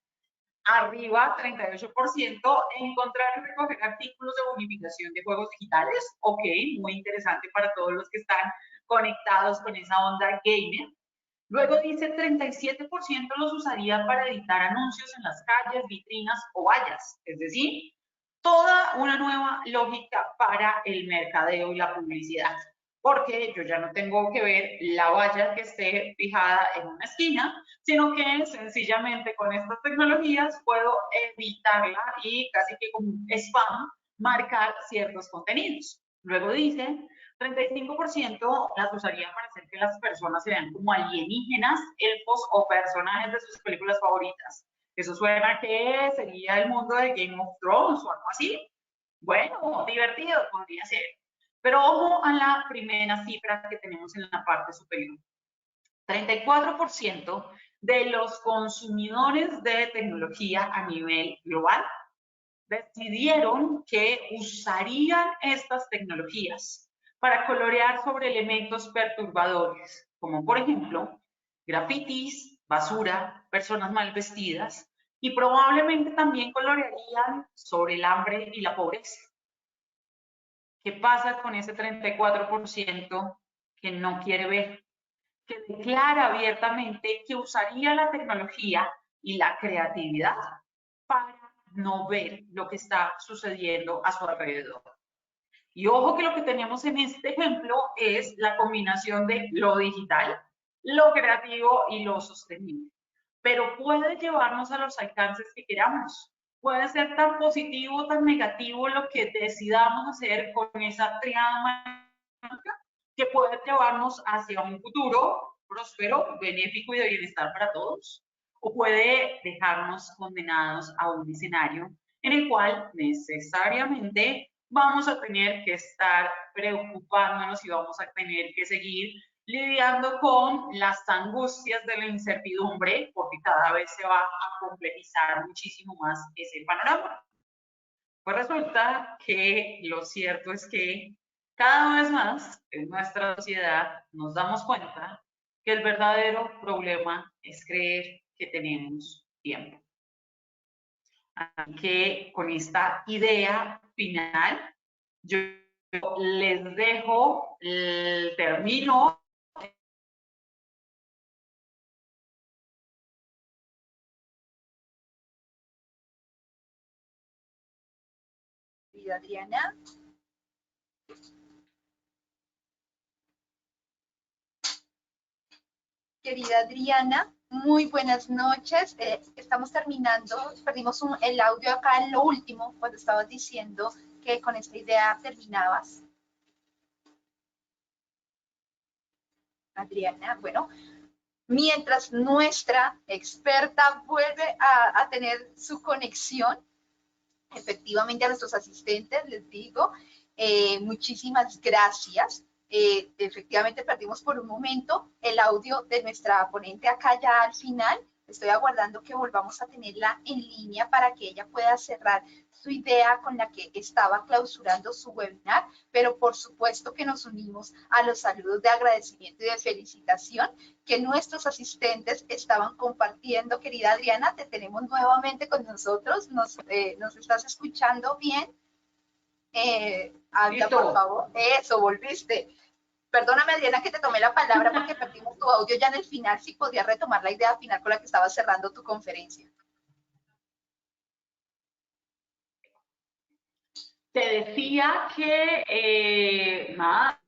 B: Arriba, 38%, encontrar y recoger artículos de bonificación de juegos digitales. Ok, muy interesante para todos los que están conectados con esa onda gamer. Luego dice 37% los usaría para editar anuncios en las calles, vitrinas o vallas. Es decir, toda una nueva lógica para el mercadeo y la publicidad. Porque yo ya no tengo que ver la valla que esté fijada en una esquina, sino que sencillamente con estas tecnologías puedo editarla y casi que como spam marcar ciertos contenidos. Luego dice 35% las usaría para hacer que las personas se vean como alienígenas, elfos o personajes de sus películas favoritas. Eso suena que sería el mundo de Game of Thrones o algo así. Bueno, divertido podría ser. Pero ojo a la primera cifra que tenemos en la parte superior. 34% de los consumidores de tecnología a nivel global decidieron que usarían estas tecnologías para colorear sobre elementos perturbadores, como por ejemplo grafitis, basura, personas mal vestidas, y probablemente también colorearían sobre el hambre y la pobreza. ¿Qué pasa con ese 34% que no quiere ver? Que declara abiertamente que usaría la tecnología y la creatividad para no ver lo que está sucediendo a su alrededor. Y ojo que lo que tenemos en este ejemplo es la combinación de lo digital, lo creativo y lo sostenible. Pero puede llevarnos a los alcances que queramos. Puede ser tan positivo o tan negativo lo que decidamos hacer con esa triada que puede llevarnos hacia un futuro próspero, benéfico y de bienestar para todos, o puede dejarnos condenados a un escenario en el cual necesariamente vamos a tener que estar preocupándonos y vamos a tener que seguir lidiando con las angustias de la incertidumbre, porque cada vez se va a complejizar muchísimo más ese panorama. Pues resulta que lo cierto es que cada vez más en nuestra sociedad nos damos cuenta que el verdadero problema es creer que tenemos tiempo. Así que con esta idea final, yo les dejo el término.
A: Adriana. Querida Adriana, muy buenas noches. Estamos terminando, perdimos el audio acá en lo último, cuando estabas diciendo que con esta idea terminabas. Adriana, bueno, mientras nuestra experta vuelve a tener su conexión, efectivamente a nuestros asistentes les digo, muchísimas gracias. Efectivamente perdimos por un momento el audio de nuestra ponente acá ya al final. Estoy aguardando que volvamos a tenerla en línea para que ella pueda cerrar su idea con la que estaba clausurando su webinar, pero por supuesto que nos unimos a los saludos de agradecimiento y de felicitación que nuestros asistentes estaban compartiendo. Querida Adriana, te tenemos nuevamente con nosotros. ¿Nos estás escuchando bien? Habla, por favor. Eso, volviste. Perdóname, Adriana, que te tomé la palabra porque perdimos tu audio ya en el final. Si podías retomar la idea final con la que estabas cerrando tu conferencia.
B: Te decía que, nada.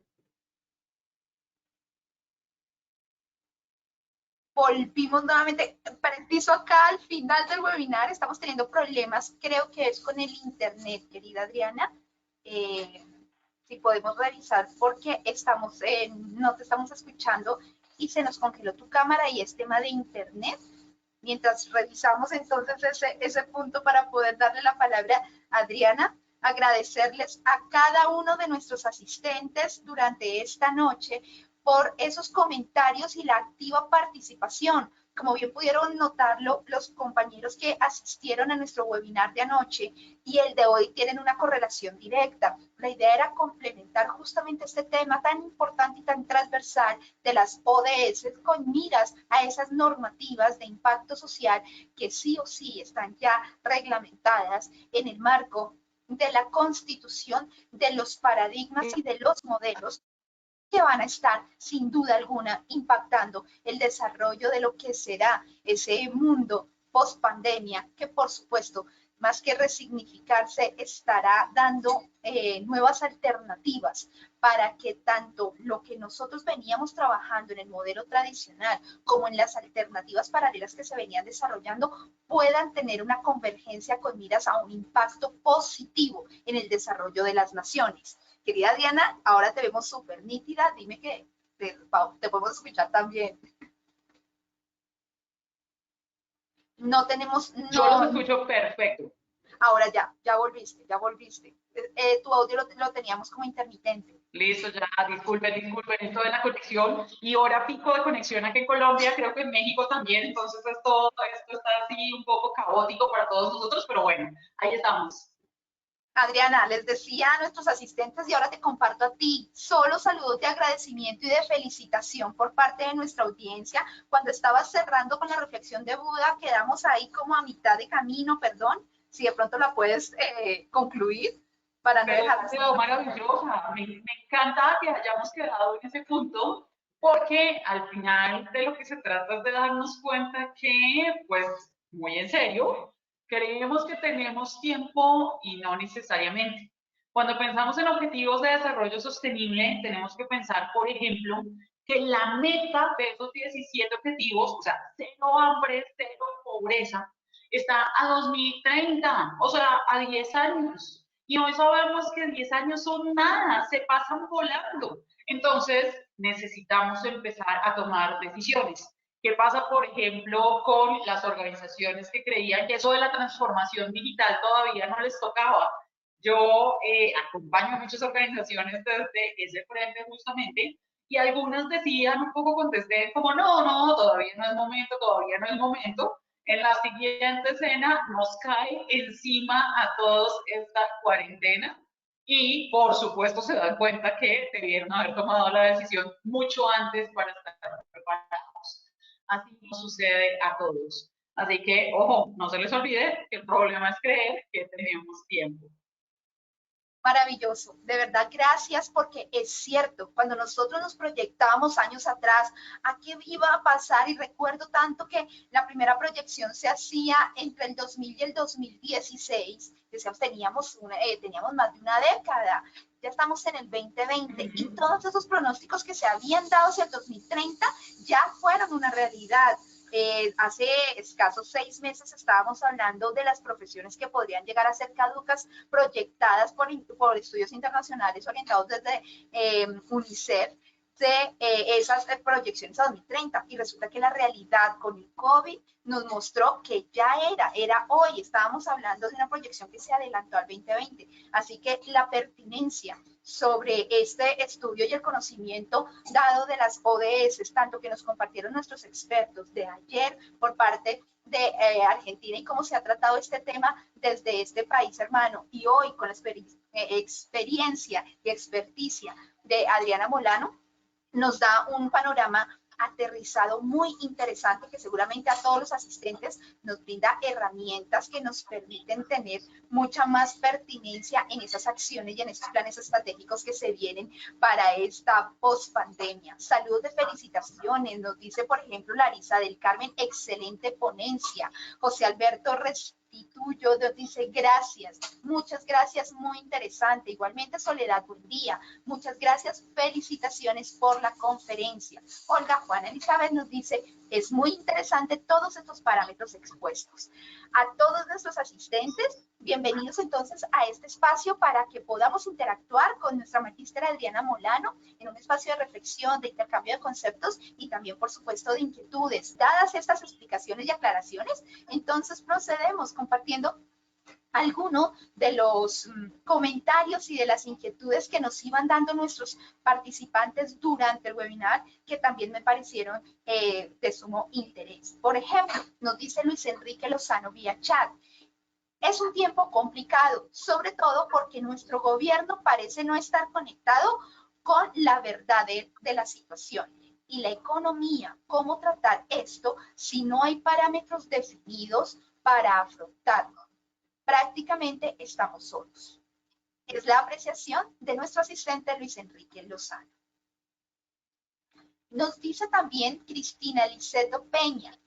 A: Volvimos nuevamente. Preciso acá al final del webinar. Estamos teniendo problemas, creo que es con el internet, querida Adriana. Si podemos revisar porque no te estamos escuchando y se nos congeló tu cámara y es tema de internet. Mientras revisamos entonces ese punto para poder darle la palabra a Adriana. agradecerles a cada uno de nuestros asistentes durante esta noche por esos comentarios y la activa participación. Como bien pudieron notarlo, los compañeros que asistieron a nuestro webinar de anoche y el de hoy tienen una correlación directa. La idea era complementar justamente este tema tan importante y tan transversal de las ODS con miras a esas normativas de impacto social que sí o sí están ya reglamentadas en el marco de la Constitución, de los paradigmas y de los modelos que van a estar sin duda alguna impactando el desarrollo de lo que será ese mundo post pandemia, que por supuesto, más que resignificarse, estará dando nuevas alternativas para que tanto lo que nosotros veníamos trabajando en el modelo tradicional como en las alternativas paralelas que se venían desarrollando puedan tener una convergencia con miras a un impacto positivo en el desarrollo de las naciones. Querida Diana, ahora te vemos súper nítida. Dime que te podemos escuchar también. No tenemos... No,
B: yo los escucho perfecto.
A: Ahora ya volviste. Tu audio lo teníamos como intermitente.
B: Listo, ya, disculpen, esto de la conexión y hora pico de conexión aquí en Colombia, creo que en México también, entonces todo esto está así un poco caótico para todos nosotros, pero bueno, ahí estamos.
A: Adriana, les decía a nuestros asistentes y ahora te comparto a ti, solo saludos de agradecimiento y de felicitación por parte de nuestra audiencia. Cuando estabas cerrando con la reflexión de Buda, quedamos ahí como a mitad de camino, perdón, si de pronto la puedes concluir para no dejar...
B: Quedó maravillosa, me encanta que hayamos quedado en ese punto, porque al final de lo que se trata es de darnos cuenta que, pues, muy en serio, creemos que tenemos tiempo y no necesariamente. Cuando pensamos en objetivos de desarrollo sostenible, tenemos que pensar, por ejemplo, que la meta de esos 17 objetivos, o sea, cero hambre, cero pobreza, está a 2030, o sea, a 10 años. Y hoy sabemos que 10 años son nada, se pasan volando. Entonces, necesitamos empezar a tomar decisiones. ¿Qué pasa, por ejemplo, con las organizaciones que creían que eso de la transformación digital todavía no les tocaba? Yo acompaño a muchas organizaciones desde ese frente justamente y algunas decían un poco contesté como no, todavía no es momento, todavía no es momento. En la siguiente escena nos cae encima a todos esta cuarentena y por supuesto se dan cuenta que debieron haber tomado la decisión mucho antes para estar preparados. Así nos sucede a todos. Así que, ojo, no se les olvide que el problema es creer que tenemos tiempo.
A: Maravilloso, de verdad, gracias, porque es cierto, cuando nosotros nos proyectábamos años atrás a qué iba a pasar, y recuerdo tanto que la primera proyección se hacía entre el 2000 y el 2016, decíamos, teníamos más de una década, ya estamos en el 2020 y todos esos pronósticos que se habían dado hacia el 2030 ya fueron una realidad. Hace escasos 6 meses estábamos hablando de las profesiones que podrían llegar a ser caducas, proyectadas por estudios internacionales orientados desde UNICEF, de esas proyecciones a 2030, y resulta que la realidad con el COVID nos mostró que ya era hoy, estábamos hablando de una proyección que se adelantó al 2020, así que la pertinencia sobre este estudio y el conocimiento dado de las ODS, tanto que nos compartieron nuestros expertos de ayer por parte de Argentina y cómo se ha tratado este tema desde este país hermano, y hoy con la experiencia y experticia de Adriana Molano, nos da un panorama aterrizado muy interesante que seguramente a todos los asistentes nos brinda herramientas que nos permiten tener mucha más pertinencia en esas acciones y en esos planes estratégicos que se vienen para esta post-pandemia. Saludos de felicitaciones, nos dice por ejemplo Larisa del Carmen, excelente ponencia. José Alberto Restituyo nos dice gracias, muchas gracias, muy interesante. Igualmente Soledad, buen día, muchas gracias, felicitaciones por la conferencia. Olga Juana Elizabeth nos dice, es muy interesante todos estos parámetros expuestos. A todos nuestros asistentes, bienvenidos entonces a este espacio para que podamos interactuar con nuestra magístra Adriana Molano en un espacio de reflexión, de intercambio de conceptos y también, por supuesto, de inquietudes. Dadas estas explicaciones y aclaraciones, entonces procedemos compartiendo alguno de los comentarios y de las inquietudes que nos iban dando nuestros participantes durante el webinar, que también me parecieron de sumo interés. Por ejemplo, nos dice Luis Enrique Lozano vía chat: es un tiempo complicado, sobre todo porque nuestro gobierno parece no estar conectado con la verdad de la situación. Y la economía, ¿cómo tratar esto si no hay parámetros definidos para afrontarlo? Prácticamente estamos solos. Es la apreciación de nuestro asistente Luis Enrique Lozano. Nos dice también Cristina Liceto Peña: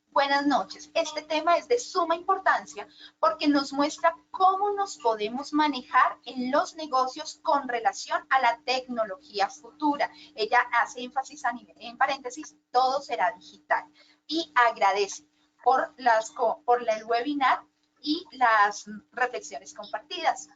A: buenas noches. Este tema es de suma importancia porque nos muestra cómo nos podemos manejar en los negocios con relación a la tecnología futura. Ella hace énfasis en paréntesis, todo será digital. Y agradece por el webinar y las reflexiones compartidas.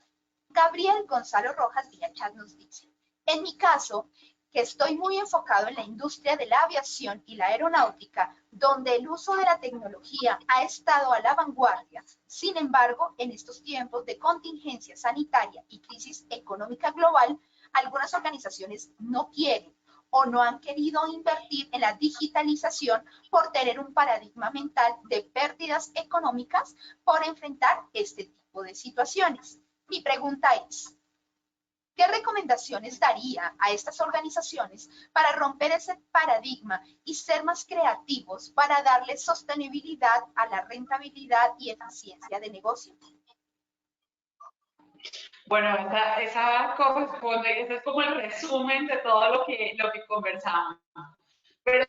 A: Gabriel Gonzalo Rojas vía chat nos dice: en mi caso, que estoy muy enfocado en la industria de la aviación y la aeronáutica, donde el uso de la tecnología ha estado a la vanguardia. Sin embargo, en estos tiempos de contingencia sanitaria y crisis económica global, algunas organizaciones no quieren o no han querido invertir en la digitalización por tener un paradigma mental de pérdidas económicas por enfrentar este tipo de situaciones. Mi pregunta es: ¿qué recomendaciones daría a estas organizaciones para romper ese paradigma y ser más creativos para darle sostenibilidad a la rentabilidad y eficiencia de negocio?
B: Bueno, esa corresponde, ese es como el resumen de todo lo que conversamos. Pero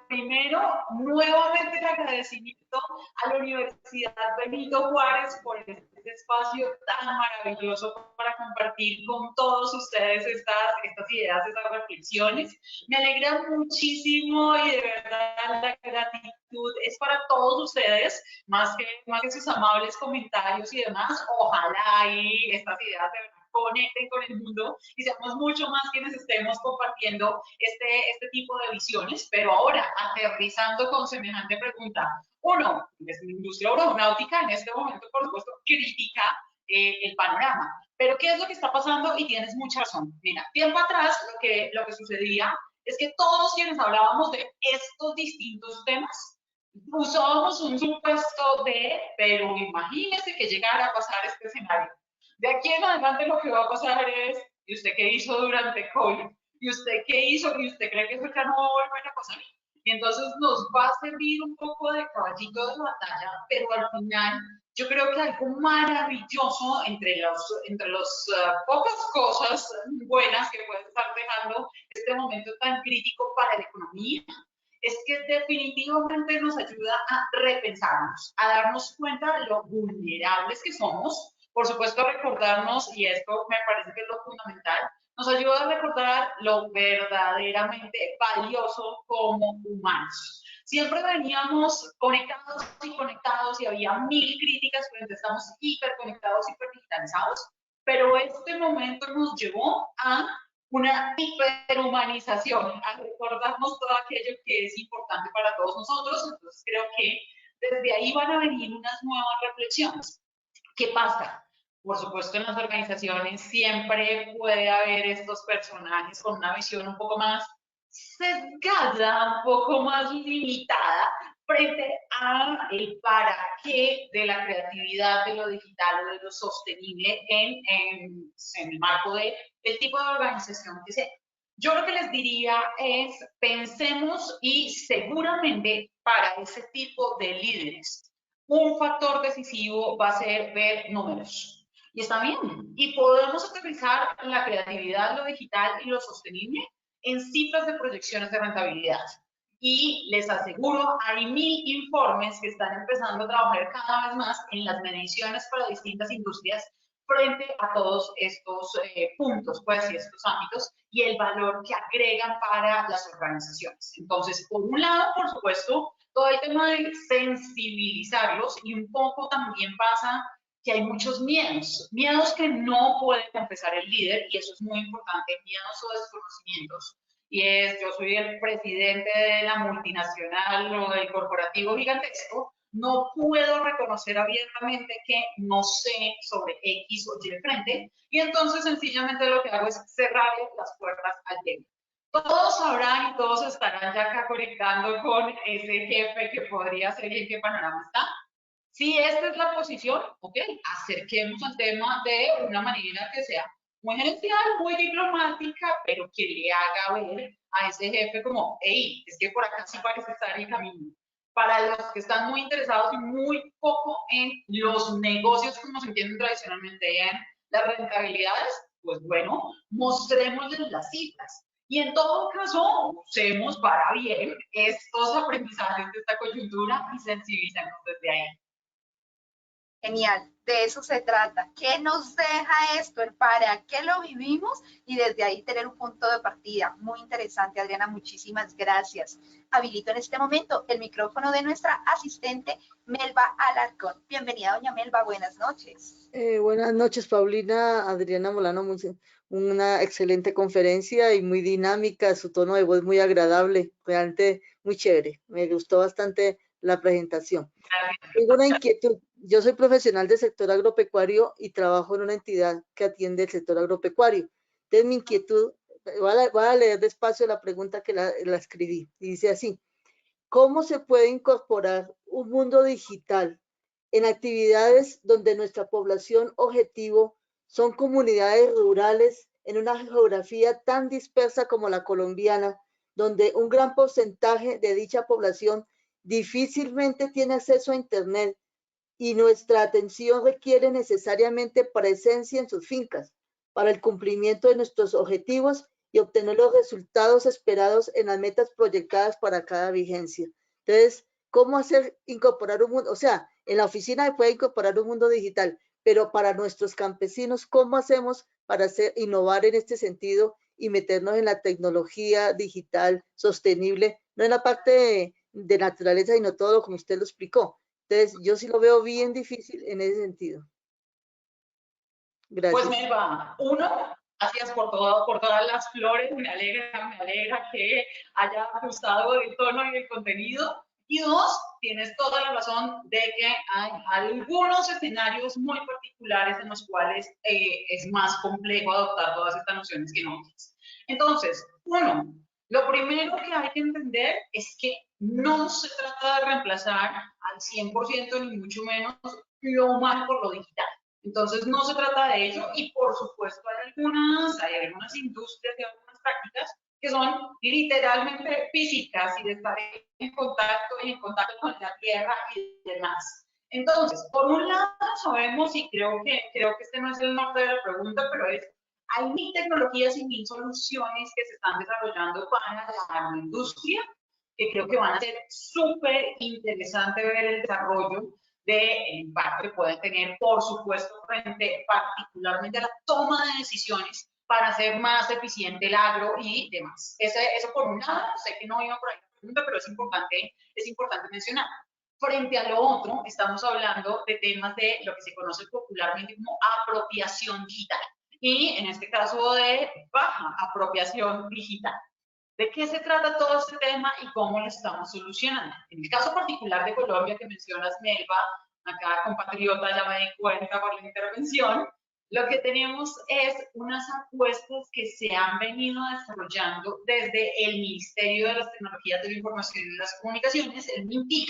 B: primero, nuevamente el agradecimiento a la Universidad Benito Juárez por este espacio tan maravilloso para compartir con todos ustedes estas ideas, estas reflexiones. Me alegra muchísimo y de verdad la gratitud es para todos ustedes, más que sus amables comentarios y demás. Ojalá y estas ideas de verdad conecten con el mundo y seamos mucho más quienes estemos compartiendo este tipo de visiones. Pero ahora, aterrizando con semejante pregunta, uno, es la industria aeronáutica en este momento, por supuesto, critica el panorama. Pero ¿qué es lo que está pasando? Y tienes mucha razón. Mira, tiempo atrás lo que sucedía es que todos quienes hablábamos de estos distintos temas usábamos un supuesto de, pero imagínese que llegara a pasar este escenario. De aquí en adelante lo que va a pasar es: ¿y usted qué hizo durante COVID? ¿Y usted qué hizo? ¿Y usted cree que eso ya no va a volver a pasar? Y entonces nos va a servir un poco de caballito de batalla, pero al final yo creo que algo maravilloso entre los pocas cosas buenas que puede estar dejando este momento tan crítico para la economía es que definitivamente nos ayuda a repensarnos, a darnos cuenta de lo vulnerables que somos. Por supuesto, recordarnos, y esto me parece que es lo fundamental, nos ayuda a recordar lo verdaderamente valioso como humanos. Siempre veníamos conectados y había mil críticas frente a estamos hiperconectados, hiperdigitalizados, pero este momento nos llevó a una hiperhumanización, a recordarnos todo aquello que es importante para todos nosotros. Entonces creo que desde ahí van a venir unas nuevas reflexiones. ¿Qué pasa? Por supuesto, en las organizaciones siempre puede haber estos personajes con una visión un poco más sesgada, un poco más limitada frente a el para qué de la creatividad, de lo digital o de lo sostenible en el marco del tipo de organización que sea. Yo lo que les diría es: pensemos, y seguramente para ese tipo de líderes un factor decisivo va a ser ver números. Y está bien. Y podemos utilizar la creatividad, lo digital y lo sostenible en cifras de proyecciones de rentabilidad. Y les aseguro, hay 1000 informes que están empezando a trabajar cada vez más en las mediciones para distintas industrias frente a todos estos puntos, pues, y estos ámbitos, y el valor que agregan para las organizaciones. Entonces, por un lado, por supuesto, todo el tema de sensibilizarlos, y un poco también pasa que hay muchos miedos que no puede empezar el líder, y eso es muy importante, miedos o desconocimientos. Y es: yo soy el presidente de la multinacional o del corporativo gigantesco, no puedo reconocer abiertamente que no sé sobre X o Y frente, y entonces sencillamente lo que hago es cerrarle las puertas al tema. Todos sabrán y todos estarán ya acá conectando con ese jefe que podría ser y en qué panorama está. Si esta es la posición, ok, acerquemos al tema de una manera que sea muy gerencial, muy diplomática, pero que le haga ver a ese jefe como, hey, es que por acá sí parece estar el camino. Para los que están muy interesados y muy poco en los negocios como se entienden tradicionalmente en las rentabilidades, pues bueno, mostrémosles las cifras. Y en todo caso, usemos para bien estos aprendizajes de esta coyuntura y sensibilicemos desde ahí.
A: Genial, de eso se trata. ¿Qué nos deja esto? ¿El para qué lo vivimos? Y desde ahí tener un punto de partida. Muy interesante, Adriana. Muchísimas gracias. Habilito en este momento el micrófono de nuestra asistente, Melba Alarcón. Bienvenida, doña Melba. Buenas noches.
C: Buenas noches, Paulina. Adriana Molano, una excelente conferencia y muy dinámica, su tono de voz muy agradable, realmente muy chévere. Me gustó bastante la presentación. Tengo una inquietud. Yo soy profesional del sector agropecuario y trabajo en una entidad que atiende el sector agropecuario. Entonces, mi inquietud, voy a leer despacio la pregunta que la escribí, y dice así: ¿cómo se puede incorporar un mundo digital en actividades donde nuestra población objetivo son comunidades rurales en una geografía tan dispersa como la colombiana, donde un gran porcentaje de dicha población difícilmente tiene acceso a Internet y nuestra atención requiere necesariamente presencia en sus fincas para el cumplimiento de nuestros objetivos y obtener los resultados esperados en las metas proyectadas para cada vigencia? Entonces, ¿cómo hacer incorporar un mundo? O sea, en la oficina se puede incorporar un mundo digital, pero para nuestros campesinos, ¿cómo hacemos para innovar en este sentido y meternos en la tecnología digital sostenible, no en la parte de naturaleza, sino todo como usted lo explicó? Entonces, yo sí lo veo bien difícil en ese sentido.
B: Pues
C: Gracias.
B: Melba, uno, gracias por todas las flores, me alegra que haya gustado el tono y el contenido. Y dos, tienes toda la razón de que hay algunos escenarios muy particulares en los cuales es más complejo adoptar todas estas nociones que en otras. Entonces, uno, lo primero que hay que entender es que no se trata de reemplazar al 100% ni mucho menos lo humano por lo digital. Entonces, no se trata de ello y, por supuesto, hay algunas industrias y algunas prácticas que son literalmente físicas y de estar en contacto y en contacto con la tierra y demás. Entonces, por un lado sabemos, y creo que este no es el norte de la pregunta, pero hay mil tecnologías y mil soluciones que se están desarrollando para la agroindustria, que creo que van a ser súper interesante ver el desarrollo del impacto que pueden tener, por supuesto, frente particularmente a la toma de decisiones para hacer más eficiente el agro y demás. Eso por un lado, sé que no iba por ahí la pregunta, pero es importante mencionar. Frente a lo otro, estamos hablando de temas de lo que se conoce popularmente como apropiación digital y en este caso de baja apropiación digital. ¿De qué se trata todo este tema y cómo lo estamos solucionando? En el caso particular de Colombia que mencionas, Melba, acá compatriota, ya me di cuenta por la intervención, lo que tenemos es unas apuestas que se han venido desarrollando desde el Ministerio de las Tecnologías de la Información y las Comunicaciones, el MINTIC.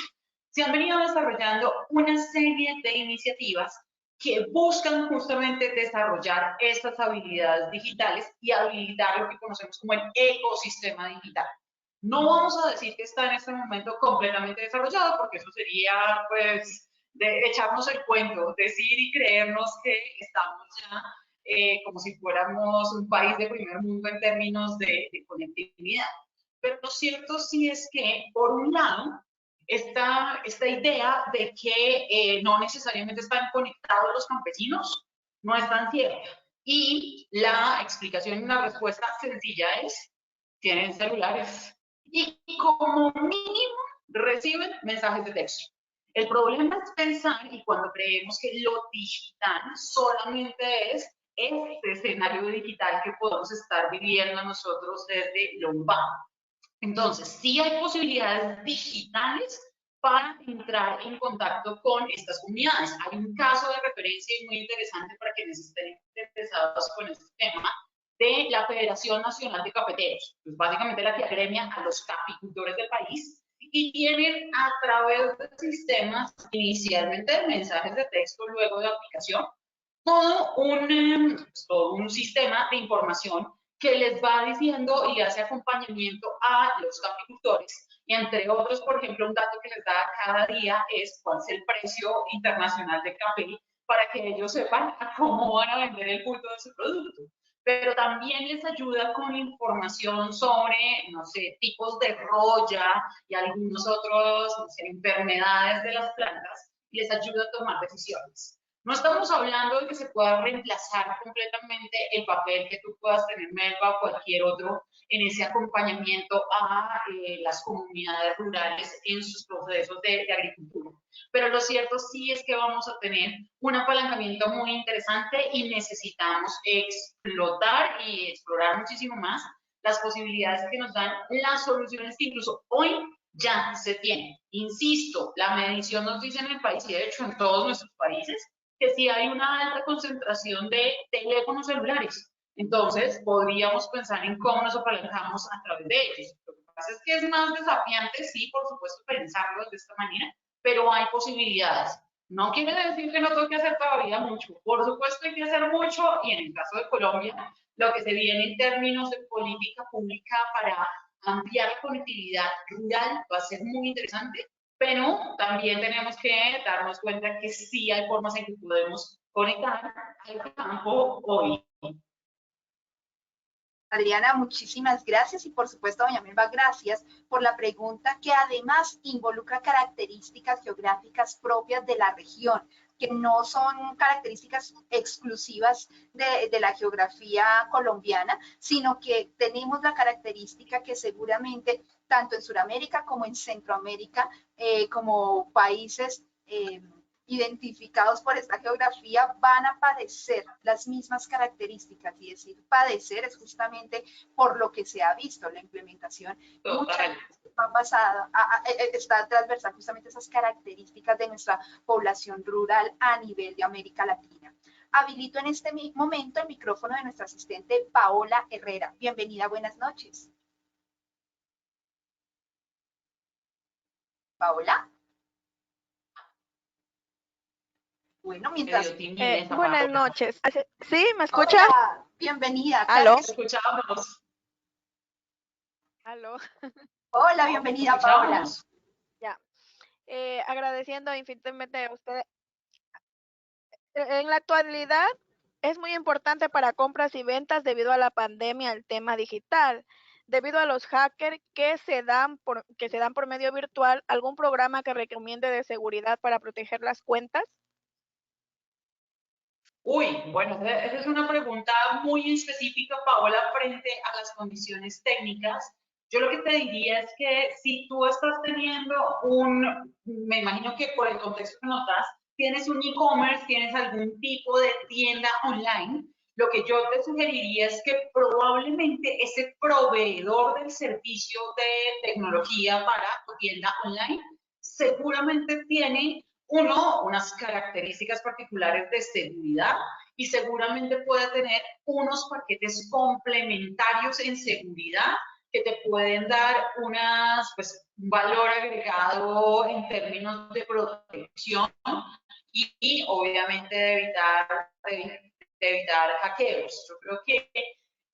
B: Se han venido desarrollando una serie de iniciativas que buscan justamente desarrollar estas habilidades digitales y habilitar lo que conocemos como el ecosistema digital. No vamos a decir que está en este momento completamente desarrollado, porque eso sería, pues, de echarnos el cuento, decir y creernos que estamos ya como si fuéramos un país de primer mundo en términos de conectividad. Pero lo cierto sí es que, por un lado, esta idea de que no necesariamente están conectados los campesinos no es tan cierta. Y la explicación y una respuesta sencilla es, tienen celulares y como mínimo reciben mensajes de texto. El problema es pensar y cuando creemos que lo digital solamente es este escenario digital que podemos estar viviendo nosotros desde lo urbano. Entonces, sí hay posibilidades digitales para entrar en contacto con estas comunidades. Hay un caso de referencia muy interesante para quienes estén interesados con este tema, de la Federación Nacional de Cafeteros, pues básicamente la que agremia a los caficultores del país, y tienen a través de sistemas, inicialmente de mensajes de texto, luego de aplicación, todo un sistema de información que les va diciendo y le hace acompañamiento a los caficultores. Y entre otros, por ejemplo, un dato que les da cada día es cuál es el precio internacional de café para que ellos sepan cómo van a vender el punto de su producto. Pero también les ayuda con información sobre, no sé, tipos de roya y algunos otros, no sé, enfermedades de las plantas, y les ayuda a tomar decisiones. No estamos hablando de que se pueda reemplazar completamente el papel que tú puedas tener, Melba, o cualquier otro, en ese acompañamiento a las comunidades rurales en sus procesos de agricultura. Pero lo cierto sí es que vamos a tener un apalancamiento muy interesante y necesitamos explotar y explorar muchísimo más las posibilidades que nos dan las soluciones que incluso hoy ya se tienen. Insisto, la medición nos dice en el país, y de hecho en todos nuestros países, que sí hay una alta concentración de teléfonos celulares. Entonces, podríamos pensar en cómo nos apalancamos a través de ellos. Lo que pasa es que es más desafiante, sí, por supuesto, pensarlo de esta manera, pero hay posibilidades. No quiere decir que no tengo que hacer todavía mucho. Por supuesto, hay que hacer mucho, y en el caso de Colombia, lo que se viene en términos de política pública para ampliar la conectividad rural va a ser muy interesante, pero también tenemos que darnos cuenta que sí hay formas en que podemos conectar al campo hoy.
A: Adriana, muchísimas gracias, y por supuesto, doña Melba, gracias por la pregunta, que además involucra características geográficas propias de la región, que no son características exclusivas de la geografía colombiana, sino que tenemos la característica que seguramente tanto en Sudamérica como en Centroamérica, como países identificados por esta geografía, van a padecer las mismas características, y decir padecer es justamente por lo que se ha visto, la implementación muchas basada, está transversal justamente esas características de nuestra población rural a nivel de América Latina. Habilito en este momento el micrófono de nuestra asistente Paola Herrera. Bienvenida, buenas noches. Paola. Bueno, mientras...
D: buenas noches. ¿Sí? ¿Me escucha?
A: Hola, bienvenida.
D: ¿Aló?
B: Te escuchamos.
D: ¿Aló?
A: Hola, bienvenida, Paola.
D: Ya. Agradeciendo infinitamente a ustedes. En la actualidad es muy importante para compras y ventas debido a la pandemia el tema digital. Debido a los hackers que se dan por medio virtual, ¿algún programa que recomiende de seguridad para proteger las cuentas?
B: Uy, bueno, esa es una pregunta muy específica, Paola, frente a las condiciones técnicas. Yo lo que te diría es que si tú estás teniendo me imagino que por el contexto que notas, tienes un e-commerce, tienes algún tipo de tienda online, lo que yo te sugeriría es que probablemente ese proveedor del servicio de tecnología para tu tienda online seguramente tiene unas características particulares de seguridad, y seguramente puede tener unos paquetes complementarios en seguridad que te pueden dar un valor agregado en términos de protección y obviamente de evitar hackeos. Yo creo que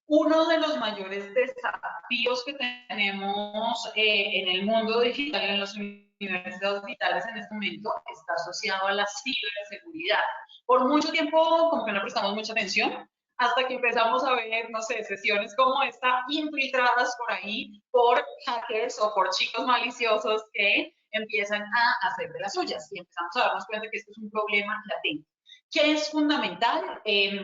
B: uno de los mayores desafíos que tenemos en el mundo digital, en las universidades digitales en este momento, está asociado a la ciberseguridad. Por mucho tiempo, como que no prestamos mucha atención, hasta que empezamos a ver, no sé, sesiones como esta infiltradas por ahí por hackers o por chicos maliciosos que empiezan a hacer de las suyas, y empezamos a darnos cuenta que esto es un problema latente. ¿Qué es fundamental?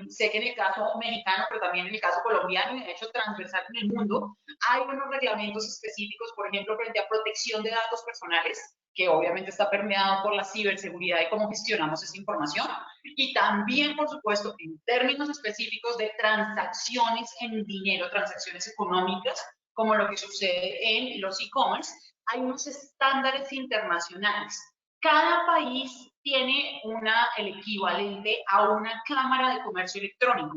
B: Sé que en el caso mexicano, pero también en el caso colombiano, y de hecho transversal en el mundo, hay unos reglamentos específicos, por ejemplo, frente a protección de datos personales, que obviamente está permeado por la ciberseguridad y cómo gestionamos esa información, y también, por supuesto, en términos específicos de transacciones en dinero, transacciones económicas, como lo que sucede en los e-commerce, hay unos estándares internacionales. Cada país tiene el equivalente a una cámara de comercio electrónico.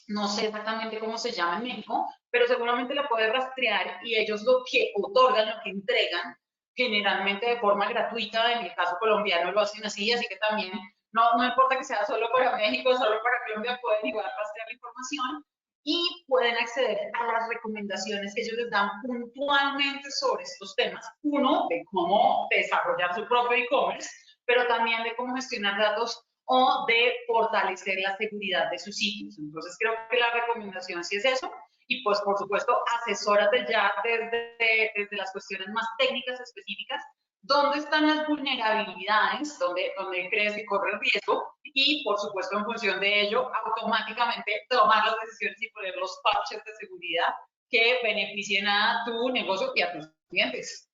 B: No sé exactamente cómo se llama en México, pero seguramente la puedes rastrear y ellos lo que otorgan, lo que entregan, generalmente de forma gratuita, en el caso colombiano lo hacen así que también no importa que sea solo para México, solo para Colombia, pueden igual rastrear la información y pueden acceder a las recomendaciones que ellos les dan puntualmente sobre estos temas. Uno, de cómo desarrollar su propio e-commerce, pero también de cómo gestionar datos o de fortalecer la seguridad de sus sitios. Entonces creo que la recomendación sí es eso, y pues por supuesto asesórate ya desde las cuestiones más técnicas específicas, dónde están las vulnerabilidades, dónde crees que corre riesgo, y por supuesto en función de ello automáticamente tomar las decisiones y poner los parches de seguridad que beneficien a tu negocio y a tus clientes.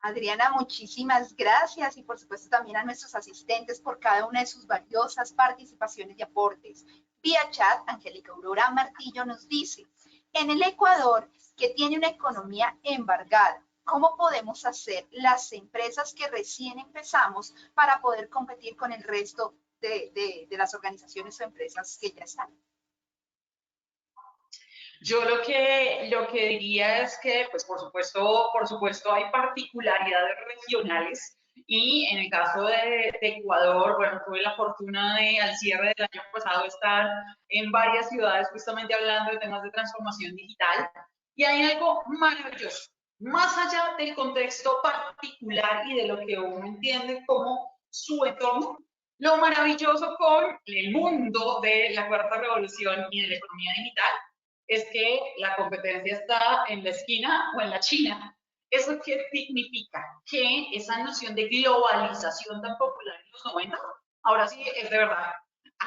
A: Adriana, muchísimas gracias y por supuesto también a nuestros asistentes por cada una de sus valiosas participaciones y aportes. Vía chat, Angélica Aurora Martillo nos dice, en el Ecuador, que tiene una economía embargada, ¿cómo podemos hacer las empresas que recién empezamos para poder competir con el resto de las organizaciones o empresas que ya están?
B: Yo lo que diría es que, pues por supuesto hay particularidades regionales y en el caso de Ecuador, bueno, tuve la fortuna de al cierre del año pasado estar en varias ciudades justamente hablando de temas de transformación digital y hay algo maravilloso, más allá del contexto particular y de lo que uno entiende como su entorno. Lo maravilloso con el mundo de la cuarta revolución y de la economía digital es que la competencia está en la esquina o en la China. ¿Eso qué significa? Que esa noción de globalización tan popular en los 90, ahora sí es de verdad.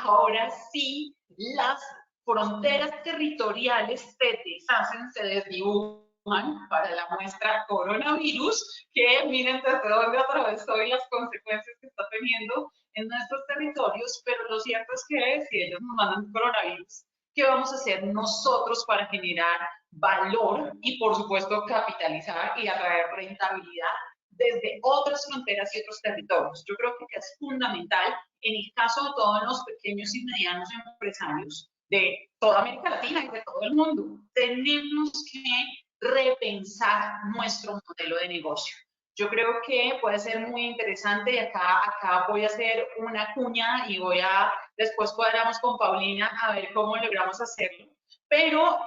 B: Ahora sí las fronteras territoriales se deshacen, se desdibujan para la muestra coronavirus, que miren desde dónde atravesó y las consecuencias que está teniendo en nuestros territorios, pero lo cierto es que si ellos nos mandan coronavirus, ¿qué vamos a hacer nosotros para generar valor y, por supuesto, capitalizar y atraer rentabilidad desde otras fronteras y otros territorios? Yo creo que es fundamental en el caso de todos los pequeños y medianos empresarios de toda América Latina y de todo el mundo. Tenemos que repensar nuestro modelo de negocio. Yo creo que puede ser muy interesante y acá voy a hacer una cuña y después cuadramos con Paulina a ver cómo logramos hacerlo. Pero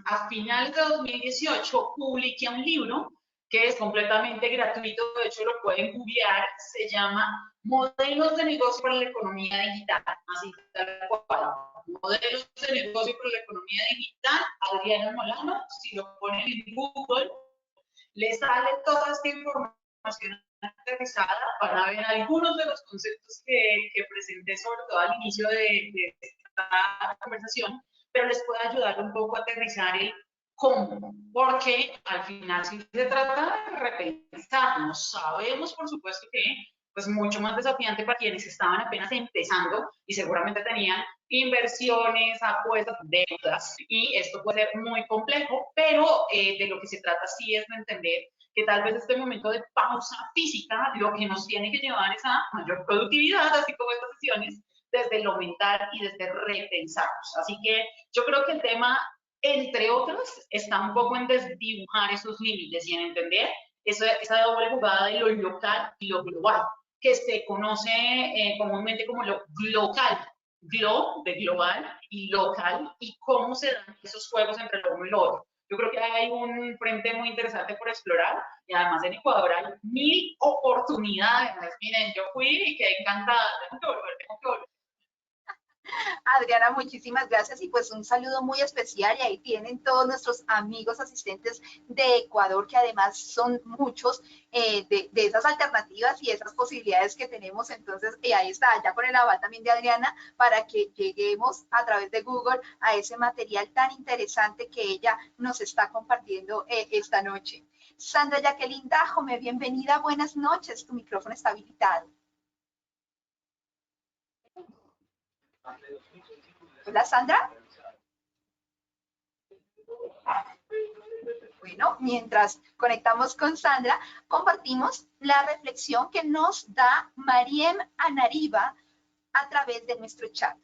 B: a finales de 2018 publiqué un libro que es completamente gratuito, de hecho lo pueden googlear, se llama Modelos de negocio para la economía digital, así tal cual. Modelos de negocio para la economía digital, Adriana Molano, si lo ponen en Google, le sale toda esta información aterrizada para ver algunos de los conceptos que presenté, sobre todo al inicio de esta conversación, pero les puede ayudar un poco a aterrizar el cómo, porque al final sí se trata de repensarnos. Sabemos, por supuesto, que pues mucho más desafiante para quienes estaban apenas empezando y seguramente tenían inversiones, apuestas, deudas, y esto puede ser muy complejo, pero de lo que se trata sí es de entender que tal vez este momento de pausa física lo que nos tiene que llevar es a mayor productividad, así como estas sesiones, desde lo mental y desde repensarnos. Así que yo creo que el tema, entre otros, está un poco en desdibujar esos límites y en entender esa doble jugada de lo local y lo global, que se conoce comúnmente como lo local, de global y local, y cómo se dan esos juegos entre lo uno y lo otro. Yo creo que hay un frente muy interesante por explorar y además en Ecuador hay 1000 oportunidades. Miren, yo fui y quedé encantada. Tengo que volver.
A: Adriana, muchísimas gracias y pues un saludo muy especial y ahí tienen todos nuestros amigos asistentes de Ecuador, que además son muchos de esas alternativas y esas posibilidades que tenemos. Entonces, ahí está, ya con el aval también de Adriana, para que lleguemos a través de Google a ese material tan interesante que ella nos está compartiendo esta noche. Sandra Jacqueline Dajome, bienvenida, buenas noches, tu micrófono está habilitado. Hola, Sandra. Bueno, mientras conectamos con Sandra, compartimos la reflexión que nos da Mariem Anariba a través de nuestro chat.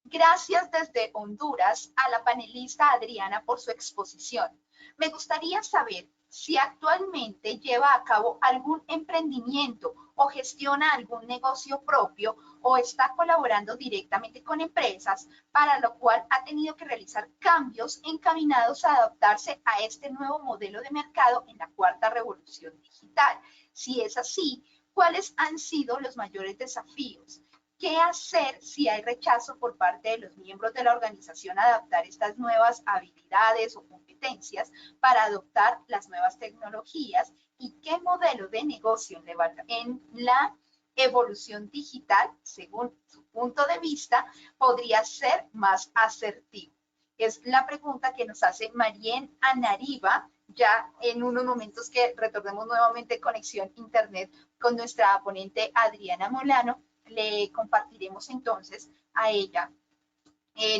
A: Gracias desde Honduras a la panelista Adriana por su exposición. Me gustaría saber si actualmente lleva a cabo algún emprendimiento o gestiona algún negocio propio o está colaborando directamente con empresas, para lo cual ha tenido que realizar cambios encaminados a adaptarse a este nuevo modelo de mercado en la cuarta revolución digital. Si es así, ¿cuáles han sido los mayores desafíos? ¿Qué hacer si hay rechazo por parte de los miembros de la organización a adaptar estas nuevas habilidades o competencias para adoptar las nuevas tecnologías? ¿Y qué modelo de negocio en la evolución digital, según su punto de vista, podría ser más asertivo? Es la pregunta que nos hace Mariem Anariba, ya en unos momentos que retornemos nuevamente conexión internet con nuestra ponente Adriana Molano. Le compartiremos entonces a ella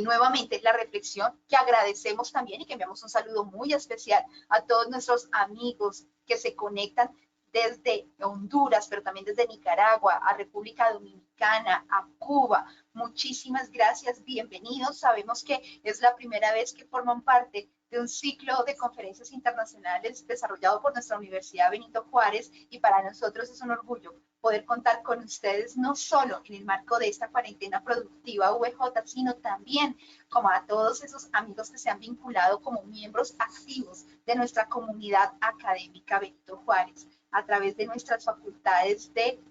A: nuevamente la reflexión, que agradecemos también y que enviamos un saludo muy especial a todos nuestros amigos que se conectan desde Honduras, pero también desde Nicaragua, a República Dominicana, a Cuba. Muchísimas gracias, bienvenidos. Sabemos que es la primera vez que forman parte de un ciclo de conferencias internacionales desarrollado por nuestra Universidad Benito Juárez, y para nosotros es un orgullo poder contar con ustedes, no solo en el marco de esta cuarentena productiva VJ, sino también como a todos esos amigos que se han vinculado como miembros activos de nuestra comunidad académica Benito Juárez, a través de nuestras facultades de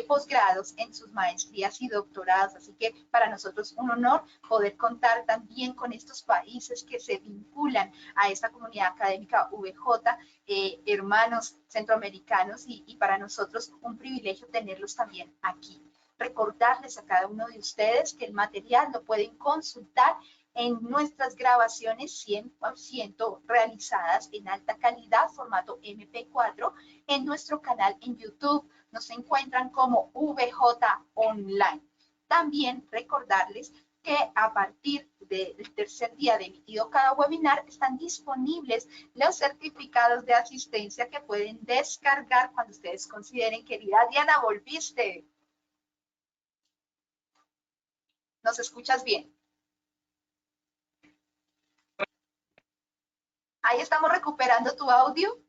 A: posgrados en sus maestrías y doctorados. Así que para nosotros un honor poder contar también con estos países que se vinculan a esta comunidad académica VJ, hermanos centroamericanos, y para nosotros un privilegio tenerlos también aquí. Recordarles a cada uno de ustedes que el material lo pueden consultar en nuestras grabaciones 100% realizadas en alta calidad, formato MP4, en nuestro canal en YouTube. Nos encuentran como VJ Online. También recordarles que a partir del tercer día de emitido cada webinar están disponibles los certificados de asistencia que pueden descargar cuando ustedes consideren. Querida Diana, ¿volviste? ¿Nos escuchas bien? Ahí estamos recuperando tu audio.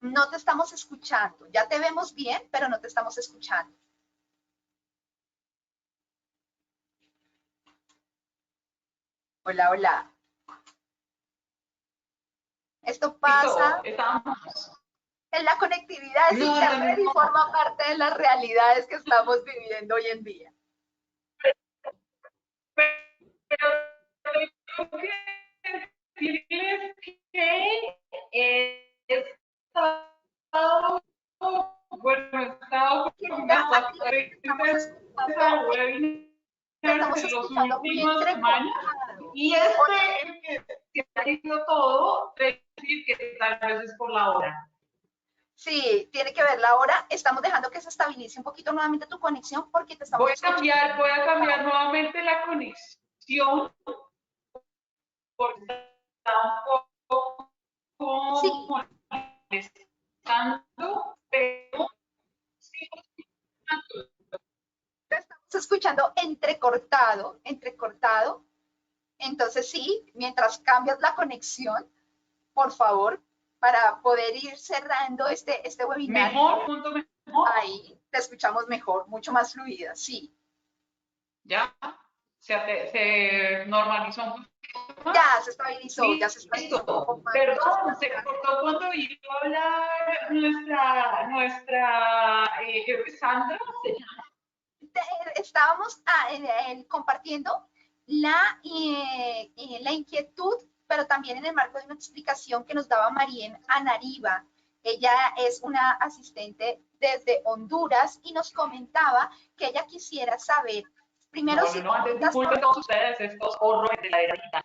A: No te estamos escuchando. Ya te vemos bien, pero no te estamos escuchando. Hola, hola. Esto pasa en la conectividad de internet y forma parte de las realidades que estamos viviendo hoy en día.
B: Pero tengo que decirles que he estado, bueno, he estado en los últimos semanas, y el que ha ido todo, decir que tal vez es por la hora.
A: Sí, tiene que ver la hora. Estamos dejando que se estabilice un poquito nuevamente tu conexión porque te estamos
B: voy a cambiar nuevamente la conexión porque está un poco molestando, pero sigo escuchando.
A: Te estamos escuchando entrecortado. Entonces sí, mientras cambias la conexión, por favor, para poder ir cerrando este webinar.
B: Mejor.
A: Ahí te escuchamos mejor, mucho más fluida, sí.
B: ¿Ya? ¿Se normalizó un poco?
A: Ya se estabilizó, ya se estabilizó.
B: Perdón, se cortó cuando iba a hablar nuestra Sandra.
A: Estábamos compartiendo la inquietud, pero también en el marco de una explicación que nos daba Mariem Anariba. Ella es una asistente desde Honduras y nos comentaba que ella quisiera saber, primero
B: disculpen todos ustedes estos horrores de la era digital.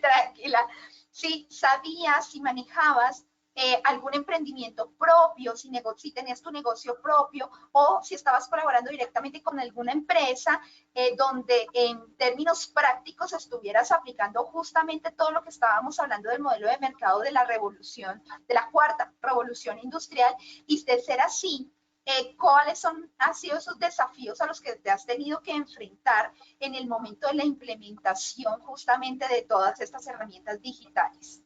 A: Tranquila. Si sabías, si manejabas algún emprendimiento propio, si tenías tu negocio propio o si estabas colaborando directamente con alguna empresa donde en términos prácticos estuvieras aplicando justamente todo lo que estábamos hablando del modelo de mercado de la revolución, de la cuarta revolución industrial, y de ser así, ¿cuáles han sido esos desafíos a los que te has tenido que enfrentar en el momento de la implementación justamente de todas estas herramientas digitales?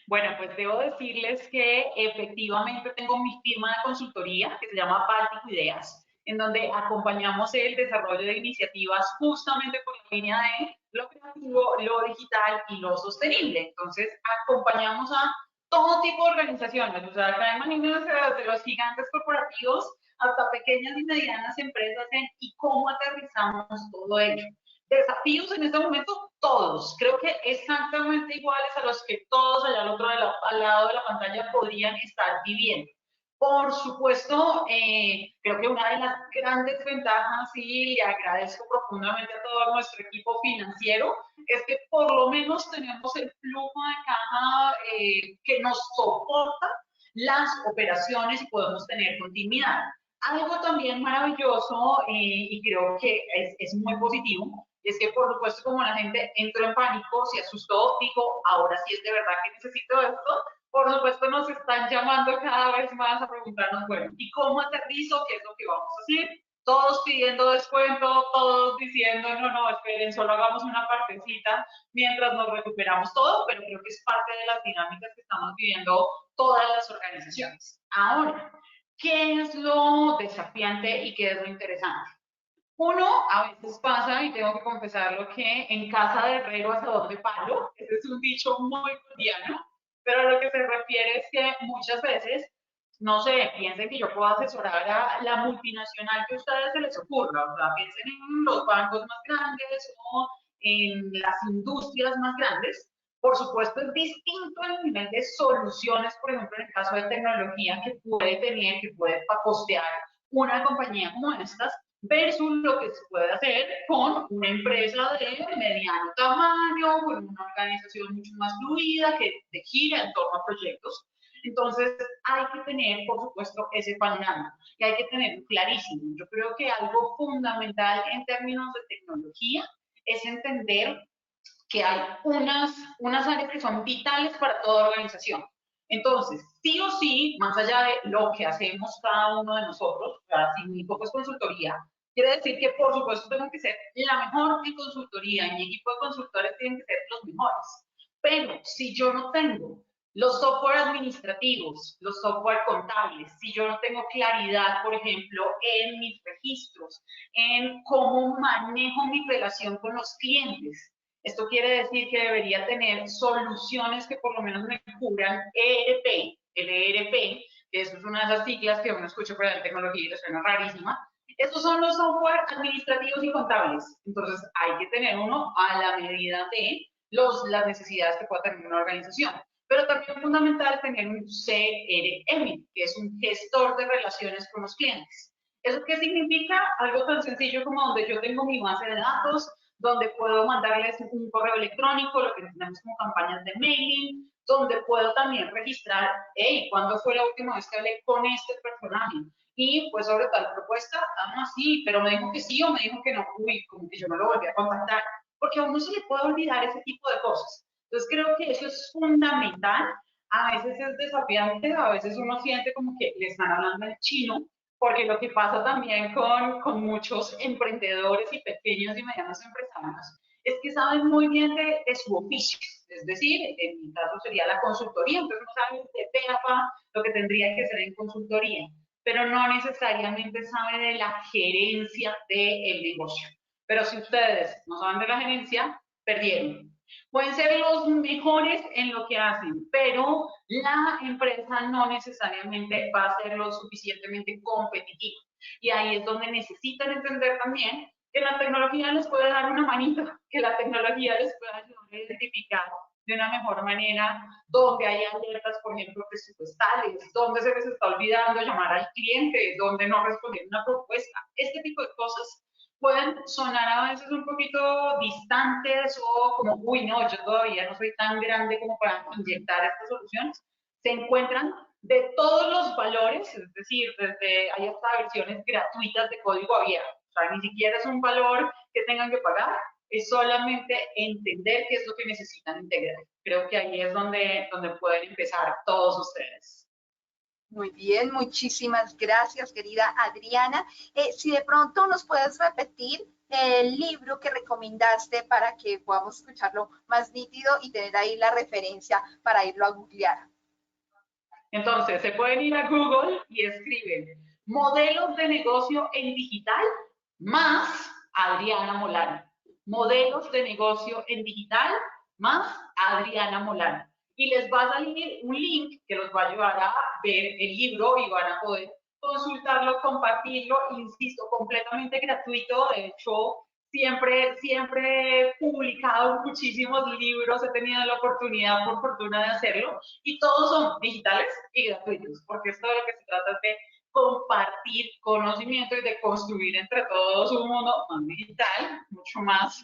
B: Bueno, pues debo decirles que efectivamente tengo mi firma de consultoría que se llama Báltico Ideas, en donde acompañamos el desarrollo de iniciativas justamente por la línea de lo creativo, lo digital y lo sostenible. Entonces, acompañamos a todo tipo de organizaciones, o sea, acá imagínense desde los gigantes corporativos hasta pequeñas y medianas empresas y cómo aterrizamos todo ello. Desafíos en este momento, todos, creo que exactamente iguales a los que todos allá al lado de la pantalla podrían estar viviendo. Por supuesto, creo que una de las grandes ventajas, y le agradezco profundamente a todo nuestro equipo financiero, es que por lo menos tenemos el flujo de caja que nos soporta las operaciones y podemos tener continuidad. Algo también maravilloso y creo que es muy positivo, es que por supuesto como la gente entró en pánico, se asustó, dijo, ahora sí es de verdad que necesito esto, por supuesto nos están llamando cada vez más a preguntarnos, bueno, ¿y cómo aterrizo? ¿Qué es lo que vamos a hacer? Todos pidiendo descuento, todos diciendo, no, no, esperen, solo hagamos una partecita mientras nos recuperamos todo, pero creo que es parte de las dinámicas que estamos viviendo todas las organizaciones. Ahora, ¿qué es lo desafiante y qué es lo interesante? Uno, a veces pasa, y tengo que confesarlo, que en casa de herrero asador de palo, ese es un dicho muy colombiano, pero a lo que se refiere es que muchas veces, no sé, piensen que yo puedo asesorar a la multinacional que a ustedes se les ocurra, o sea, piensen en los bancos más grandes o en las industrias más grandes. Por supuesto, es distinto el nivel de soluciones, por ejemplo, en el caso de tecnología que puede tener, que puede costear una compañía como estas, versus lo que se puede hacer con una empresa de mediano tamaño, con una organización mucho más fluida que gira en torno a proyectos. Entonces, hay que tener, por supuesto, ese panorama y hay que tenerlo clarísimo. Yo creo que algo fundamental en términos de tecnología es entender que hay unas áreas que son vitales para toda organización. Entonces, sí o sí, más allá de lo que hacemos cada uno de nosotros, o sea, si mi foco es consultoría, quiere decir que, por supuesto, tengo que ser la mejor en consultoría y mi equipo de consultores tienen que ser los mejores. Pero si yo no tengo los software administrativos, los software contables, si yo no tengo claridad, por ejemplo, en mis registros, en cómo manejo mi relación con los clientes, esto quiere decir que debería tener soluciones que por lo menos me cubran ERP, el ERP, que eso es una de esas siglas que uno escucha por la tecnología y le suena rarísima. Estos son los software administrativos y contables. Entonces hay que tener uno a la medida de las necesidades que pueda tener una organización. Pero también es fundamental tener un CRM, que es un gestor de relaciones con los clientes. ¿Eso qué significa? Algo tan sencillo como donde yo tengo mi base de datos, donde puedo mandarles un correo electrónico, lo que tenemos como campañas de mailing, donde puedo también registrar, hey, ¿cuándo fue la última vez que hablé con este personaje? Y pues sobre tal propuesta, sí, pero me dijo que sí o me dijo que no, uy, como que yo no lo volví a contactar, porque a uno se le puede olvidar ese tipo de cosas. Entonces creo que eso es fundamental, a veces es desafiante, a veces uno siente como que le están hablando en chino, porque lo que pasa también con muchos emprendedores y pequeños y medianos empresarios es que saben muy bien de su oficio, es decir, en mi caso sería la consultoría, entonces no saben de pe a pa lo que tendría que ser en consultoría, pero no necesariamente sabe de la gerencia del negocio. Pero si ustedes no saben de la gerencia, perdieron. Pueden ser los mejores en lo que hacen, pero la empresa no necesariamente va a ser lo suficientemente competitiva. Y ahí es donde necesitan entender también que la tecnología les puede dar una manito, que la tecnología les puede ayudar a identificar de una mejor manera donde hay alertas, por ejemplo, presupuestales, donde se les está olvidando llamar al cliente, donde no responder una propuesta. Este tipo de cosas pueden sonar a veces un poquito distantes o como, uy, no, yo todavía no soy tan grande como para inyectar estas soluciones, se encuentran de todos los valores, es decir, desde hay hasta versiones gratuitas de código abierto, o sea, ni siquiera es un valor que tengan que pagar, es solamente entender qué es lo que necesitan integrar. Creo que ahí es donde pueden empezar todos ustedes.
A: Muy bien, muchísimas gracias, querida Adriana. Si de pronto nos puedes repetir el libro que recomendaste para que podamos escucharlo más nítido y tener ahí la referencia para irlo a googlear.
B: Entonces, se pueden ir a Google y escriben modelos de negocio en digital más Adriana Molano. Modelos de negocio en digital más Adriana Molano. Y les va a salir un link que los va a ayudar a ver el libro y van a poder consultarlo, compartirlo, insisto, completamente gratuito. De hecho, siempre he publicado muchísimos libros, he tenido la oportunidad, por fortuna, de hacerlo, y todos son digitales y gratuitos, porque esto de lo que se trata es de compartir conocimiento y de construir entre todos un mundo más digital, mucho más,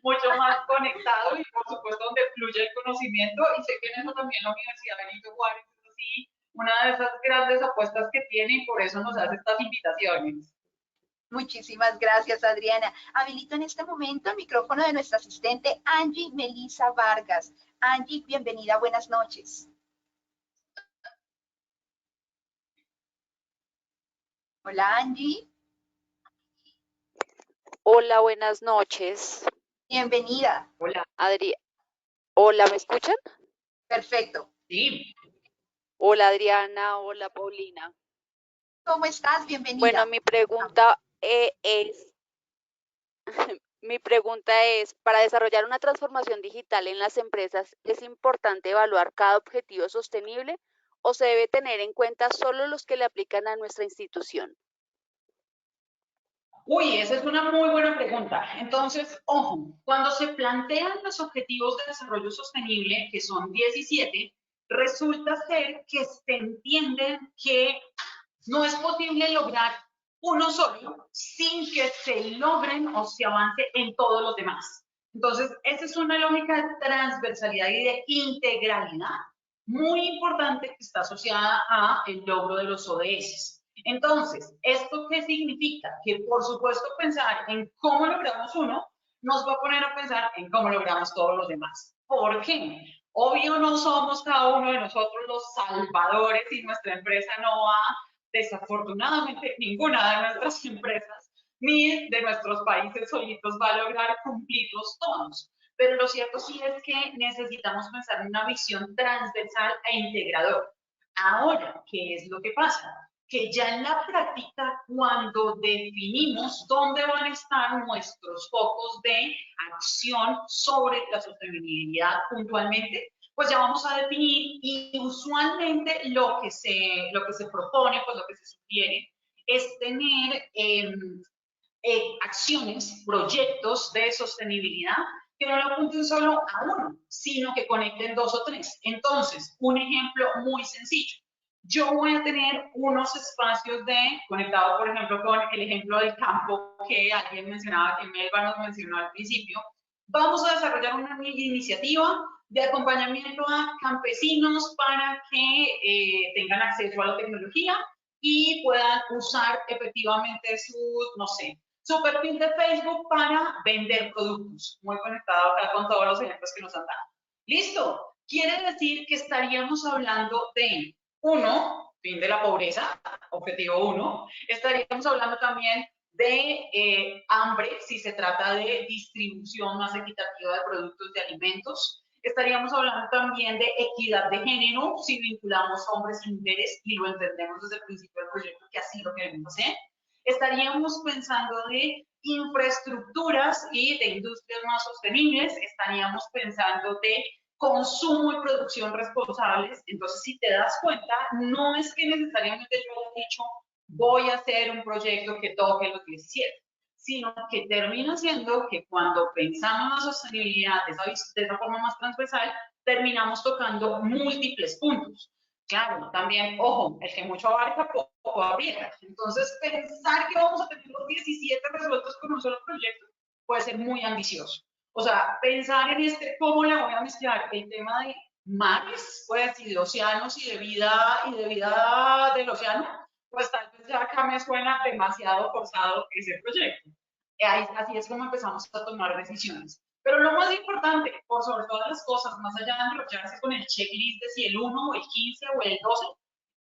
B: mucho más conectado y por supuesto donde fluye el conocimiento. Y sé que en eso también la Universidad Benito Juárez es así, una de esas grandes apuestas que tiene y por eso nos hace estas invitaciones.
A: Muchísimas gracias, Adriana. Habilito en este momento el micrófono de nuestra asistente Angie Melisa Vargas. Angie, bienvenida, buenas noches. Hola, Angie.
E: Hola, buenas noches.
A: Bienvenida.
B: Hola.
E: Hola, ¿me escuchan?
A: Perfecto.
B: Sí.
E: Hola, Adriana. Hola, Paulina.
A: ¿Cómo estás? Bienvenida.
E: Bueno, mi pregunta es, para desarrollar una transformación digital en las empresas, ¿es importante evaluar cada objetivo sostenible o se debe tener en cuenta solo los que le aplican a nuestra institución?
B: Uy, esa es una muy buena pregunta. Entonces, ojo, cuando se plantean los objetivos de desarrollo sostenible, que son 17, resulta ser que se entienden que no es posible lograr uno solo sin que se logren o se avance en todos los demás. Entonces, esa es una lógica de transversalidad y de integralidad muy importante que está asociada a el logro de los ODS. Entonces, ¿esto qué significa? Que por supuesto pensar en cómo logramos uno nos va a poner a pensar en cómo logramos todos los demás. ¿Por qué? Obvio no somos cada uno de nosotros los salvadores y nuestra empresa no va, desafortunadamente, ninguna de nuestras empresas ni de nuestros países solitos va a lograr cumplirlos todos. Pero lo cierto sí es que necesitamos pensar en una visión transversal e integradora. Ahora, ¿qué es lo que pasa? Que ya en la práctica, cuando definimos dónde van a estar nuestros focos de acción sobre la sostenibilidad puntualmente, pues ya vamos a definir, y usualmente lo que se propone, pues lo que se sugiere, es tener acciones, proyectos de sostenibilidad que no lo apunten solo a uno, sino que conecten dos o tres. Entonces, un ejemplo muy sencillo. Yo voy a tener unos espacios conectado, por ejemplo, con el ejemplo del campo que alguien mencionaba, que Melba nos mencionó al principio. Vamos a desarrollar una iniciativa de acompañamiento a campesinos para que tengan acceso a la tecnología y puedan usar efectivamente no sé, su perfil de Facebook para vender productos. Muy conectado acá con todos los ejemplos que nos han dado. ¿Listo? Quiere decir que estaríamos hablando de, uno, fin de la pobreza, objetivo 1. Estaríamos hablando también de hambre, si se trata de distribución más equitativa de productos de alimentos. Estaríamos hablando también de equidad de género, si vinculamos hombres y mujeres y lo entendemos desde el principio del proyecto que así lo queremos hacer. Estaríamos pensando de infraestructuras y de industrias más sostenibles, estaríamos pensando de consumo y producción responsables. Entonces, si te das cuenta, no es que necesariamente yo haya dicho voy a hacer un proyecto que toque los 17, sino que termina siendo que cuando pensamos en la sostenibilidad de esa forma más transversal, terminamos tocando múltiples puntos. Claro, también, ojo, el que mucho abarca, poco aprieta. Entonces, pensar que vamos a tener los 17 resueltos con un solo proyecto puede ser muy ambicioso. O sea, pensar en cómo le voy a mezclar el tema de mares, pues, y de océanos y de vida del océano, pues tal vez ya acá me suena demasiado forzado ese proyecto. Así es como empezamos a tomar decisiones. Pero lo más importante, por sobre todas las cosas, más allá de enrollarse con el checklist de si el 1 o el 15 o el 12,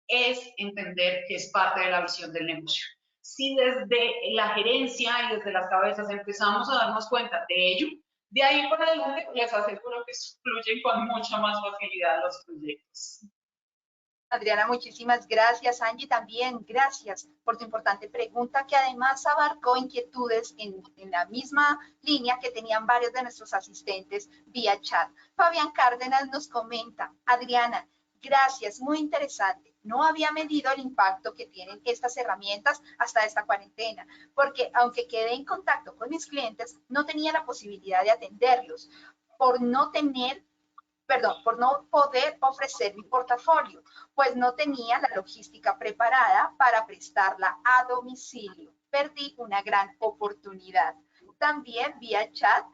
B: es entender que es parte de la visión del negocio. Si desde la gerencia y desde las cabezas empezamos a darnos cuenta de ello, de ahí para adelante les aseguro que fluyen con mucha más facilidad los proyectos.
A: Adriana, muchísimas gracias. Angie, también gracias por tu importante pregunta, que además abarcó inquietudes en la misma línea que tenían varios de nuestros asistentes vía chat. Fabián Cárdenas nos comenta: Adriana, gracias, muy interesante. No había medido el impacto que tienen estas herramientas hasta esta cuarentena, porque aunque quedé en contacto con mis clientes, no tenía la posibilidad de atenderlos por no poder ofrecer mi portafolio, pues no tenía la logística preparada para prestarla a domicilio. Perdí una gran oportunidad. También vía chat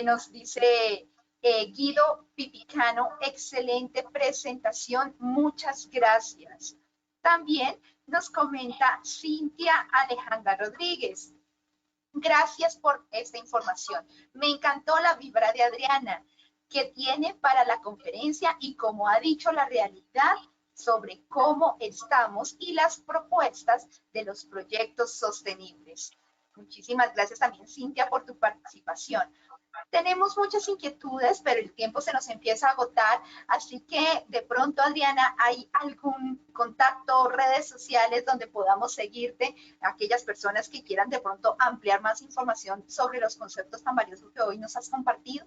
A: nos dice Guido Pipicano: excelente presentación, muchas gracias. También nos comenta Cintia Alejandra Rodríguez: gracias por esta información. Me encantó la vibra de Adriana que tiene para la conferencia y como ha dicho la realidad sobre cómo estamos y las propuestas de los proyectos sostenibles. Muchísimas gracias también, Cintia, por tu participación. Tenemos muchas inquietudes, pero el tiempo se nos empieza a agotar, así que de pronto, Adriana, ¿hay algún contacto, redes sociales donde podamos seguirte, aquellas personas que quieran de pronto ampliar más información sobre los conceptos tan valiosos que hoy nos has compartido?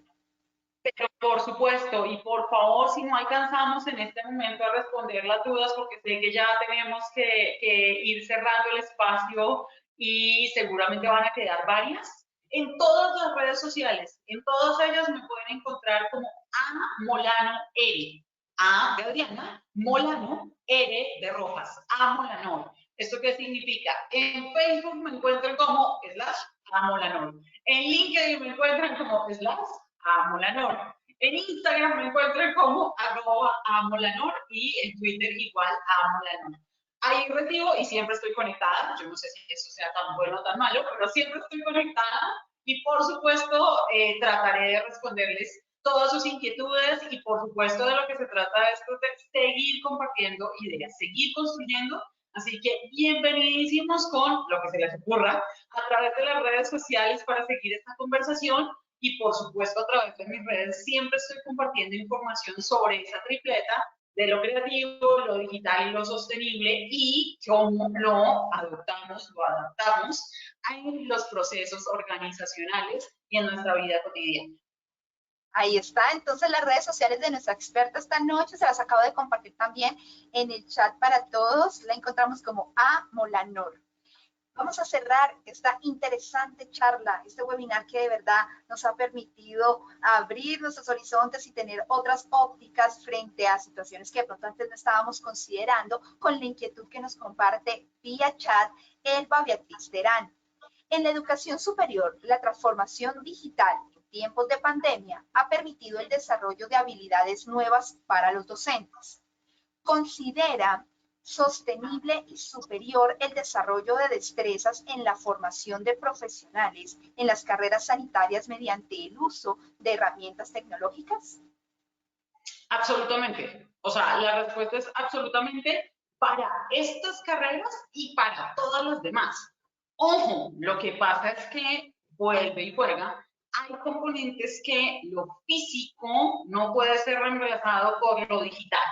B: Pero por supuesto, y por favor, si no alcanzamos en este momento a responder las dudas, porque sé que ya tenemos que ir cerrando el espacio y seguramente van a quedar varias, en todas las redes sociales, en todas ellas me pueden encontrar como A Molano R. A de Adriana, Molano, R de Rojas, A Molano. ¿Esto qué significa? En Facebook me encuentran como / A Molano. En LinkedIn me encuentran como / a Molanor. En Instagram me encuentran como @amolanor y en Twitter igual @molanor. Ahí recibo y siempre estoy conectada. Yo no sé si eso sea tan bueno o tan malo, pero siempre estoy conectada y por supuesto trataré de responderles todas sus inquietudes y por supuesto de lo que se trata es de seguir compartiendo ideas, seguir construyendo. Así que bienvenidísimos con lo que se les ocurra a través de las redes sociales para seguir esta conversación. Y por supuesto a través de mis redes siempre estoy compartiendo información sobre esa tripleta de lo creativo, lo digital y lo sostenible y cómo lo adoptamos, lo adaptamos en los procesos organizacionales y en nuestra vida cotidiana.
A: Ahí está, entonces las redes sociales de nuestra experta esta noche se las acabo de compartir también en el chat para todos. La encontramos como A Molanor. Vamos a cerrar esta interesante charla, este webinar que de verdad nos ha permitido abrir nuestros horizontes y tener otras ópticas frente a situaciones que de pronto antes no estábamos considerando, con la inquietud que nos comparte vía chat Elba Beatriz Terán. En la educación superior, la transformación digital en tiempos de pandemia ha permitido el desarrollo de habilidades nuevas para los docentes. Considera sostenible y superior el desarrollo de destrezas en la formación de profesionales en las carreras sanitarias mediante el uso de herramientas tecnológicas?
B: Absolutamente. O sea, la respuesta es absolutamente para estas carreras y para todas las demás. Ojo, lo que pasa es que vuelve y juega. Hay componentes que lo físico no puede ser reemplazado por lo digital.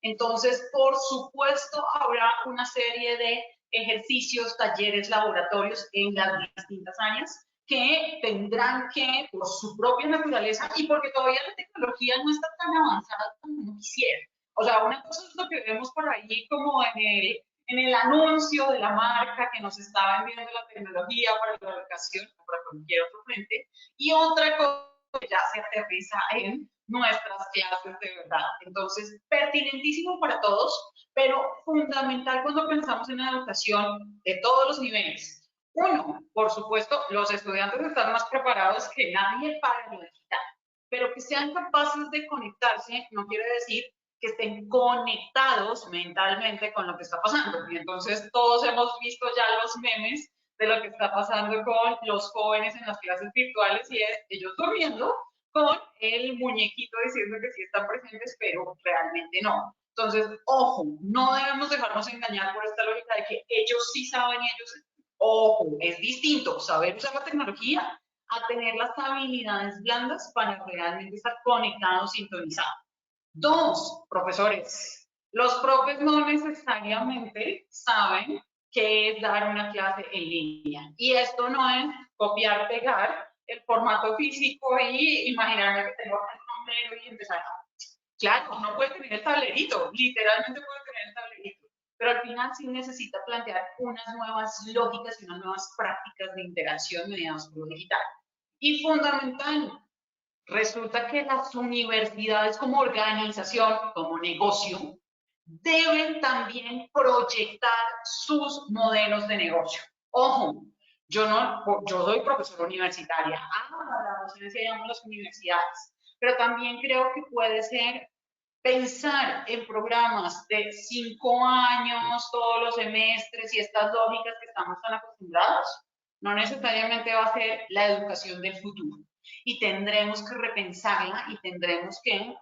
B: Entonces, por supuesto, habrá una serie de ejercicios, talleres, laboratorios en las distintas áreas que tendrán que, por su propia naturaleza y porque todavía la tecnología no está tan avanzada como uno quisiera. O sea, una cosa es lo que vemos por ahí como en el anuncio de la marca que nos está vendiendo la tecnología para la educación o para cualquier otro frente, y otra ya se aterriza en nuestras clases de verdad. Entonces, pertinentísimo para todos, pero fundamental cuando pensamos en la educación de todos los niveles. Uno, por supuesto, los estudiantes están más preparados que nadie para lo digital, pero que sean capaces de conectarse no quiere decir que estén conectados mentalmente con lo que está pasando. Y entonces todos hemos visto ya los memes de lo que está pasando con los jóvenes en las clases virtuales y es ellos durmiendo con el muñequito diciendo que sí están presentes, pero realmente no. Entonces, ojo, no debemos dejarnos engañar por esta lógica de que ellos sí saben y ellos, ojo, es distinto saber usar la tecnología a tener las habilidades blandas para realmente estar conectados, sintonizados. Dos, profesores. Los profes no necesariamente saben qué es dar una clase en línea. Y esto no es copiar, pegar el formato físico y imaginarme que tengo un sombrero y empezar a... Claro, no puede tener el tablerito, literalmente puede tener el tablerito, pero al final sí necesita plantear unas nuevas lógicas y unas nuevas prácticas de interacción mediante lo digital. Y fundamental, resulta que las universidades como organización, como negocio, deben también proyectar sus modelos de negocio. Ojo, yo soy profesora universitaria, la docencia llamo las universidades, pero también creo que puede ser pensar en programas de 5 años, todos los semestres y estas lógicas que estamos tan acostumbrados, no necesariamente va a ser la educación del futuro. Y tendremos que repensarla y tendremos que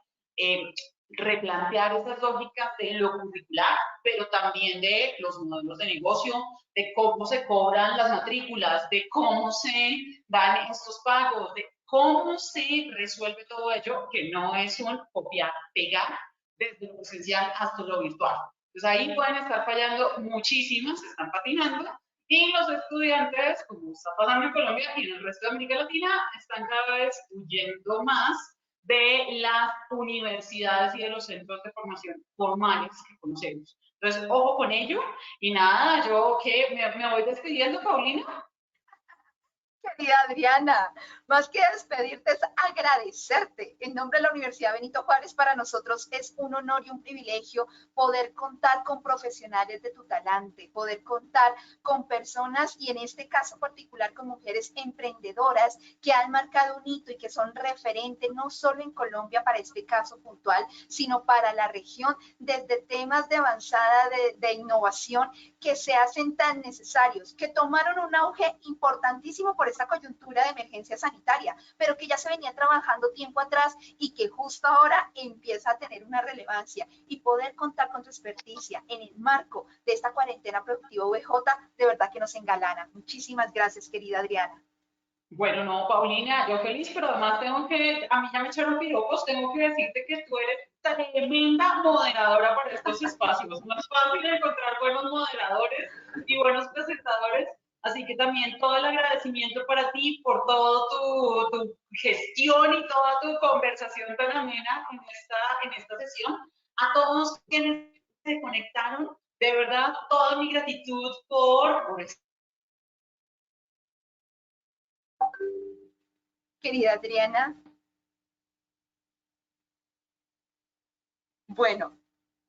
B: replantear estas lógicas de lo curricular, pero también de los modelos de negocio, de cómo se cobran las matrículas, de cómo se dan estos pagos, de cómo se resuelve todo ello, que no es un copiar, pegar desde lo presencial hasta lo virtual. Entonces ahí pueden estar fallando muchísimas, están patinando, y los estudiantes, como está pasando en Colombia y en el resto de América Latina, están cada vez huyendo más de las universidades y de los centros de formación formales que conocemos. Entonces, ojo con ello. Y nada, yo que me voy despidiendo, Paulina.
A: Querida Adriana, más que despedirte es agradecerte. En nombre de la Universidad Benito Juárez, para nosotros es un honor y un privilegio poder contar con profesionales de tu talante, poder contar con personas y en este caso particular con mujeres emprendedoras que han marcado un hito y que son referentes no solo en Colombia para este caso puntual, sino para la región desde temas de avanzada de innovación que se hacen tan necesarios, que tomaron un auge importantísimo por esta coyuntura de emergencia sanitaria, pero que ya se venía trabajando tiempo atrás y que justo ahora empieza a tener una relevancia y poder contar con tu experticia en el marco de esta cuarentena productiva VJ, de verdad que nos engalana. Muchísimas gracias, querida Adriana.
B: Bueno, no, Paulina, yo feliz, pero además tengo que, a mí ya me echaron piropos, tengo que decirte que tú eres tremenda moderadora para estos espacios. No es fácil encontrar buenos moderadores y buenos presentadores, así que también todo el agradecimiento para ti por todo tu gestión y toda tu conversación tan amena en esta sesión. A todos quienes se conectaron, de verdad, toda mi gratitud por
A: Querida Adriana. Bueno,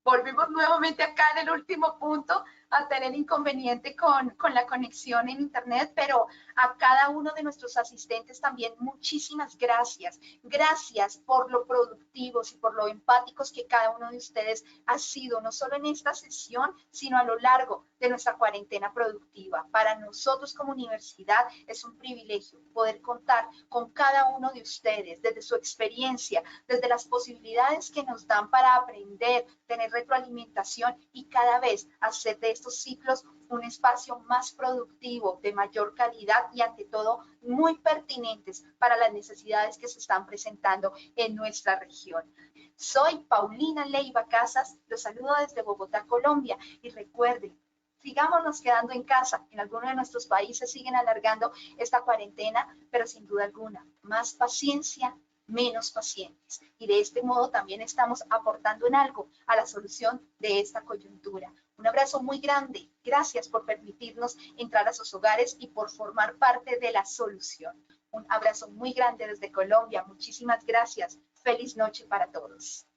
A: volvimos nuevamente acá en el último punto a tener inconveniente con la conexión en internet, pero a cada uno de nuestros asistentes también muchísimas gracias. Gracias por lo productivos y por lo empáticos que cada uno de ustedes ha sido, no solo en esta sesión, sino a lo largo de nuestra cuarentena productiva. Para nosotros como universidad es un privilegio poder contar con cada uno de ustedes, desde su experiencia, desde las posibilidades que nos dan para aprender, tener retroalimentación y cada vez hacer de estos ciclos un espacio más productivo, de mayor calidad y ante todo muy pertinentes para las necesidades que se están presentando en nuestra región. Soy Paulina Leiva Casas, los saludo desde Bogotá, Colombia y recuerden, sigámonos quedando en casa. En algunos de nuestros países siguen alargando esta cuarentena, pero sin duda alguna, más paciencia, menos pacientes. Y de este modo también estamos aportando en algo a la solución de esta coyuntura. Un abrazo muy grande. Gracias por permitirnos entrar a sus hogares y por formar parte de la solución. Un abrazo muy grande desde Colombia. Muchísimas gracias. Feliz noche para todos.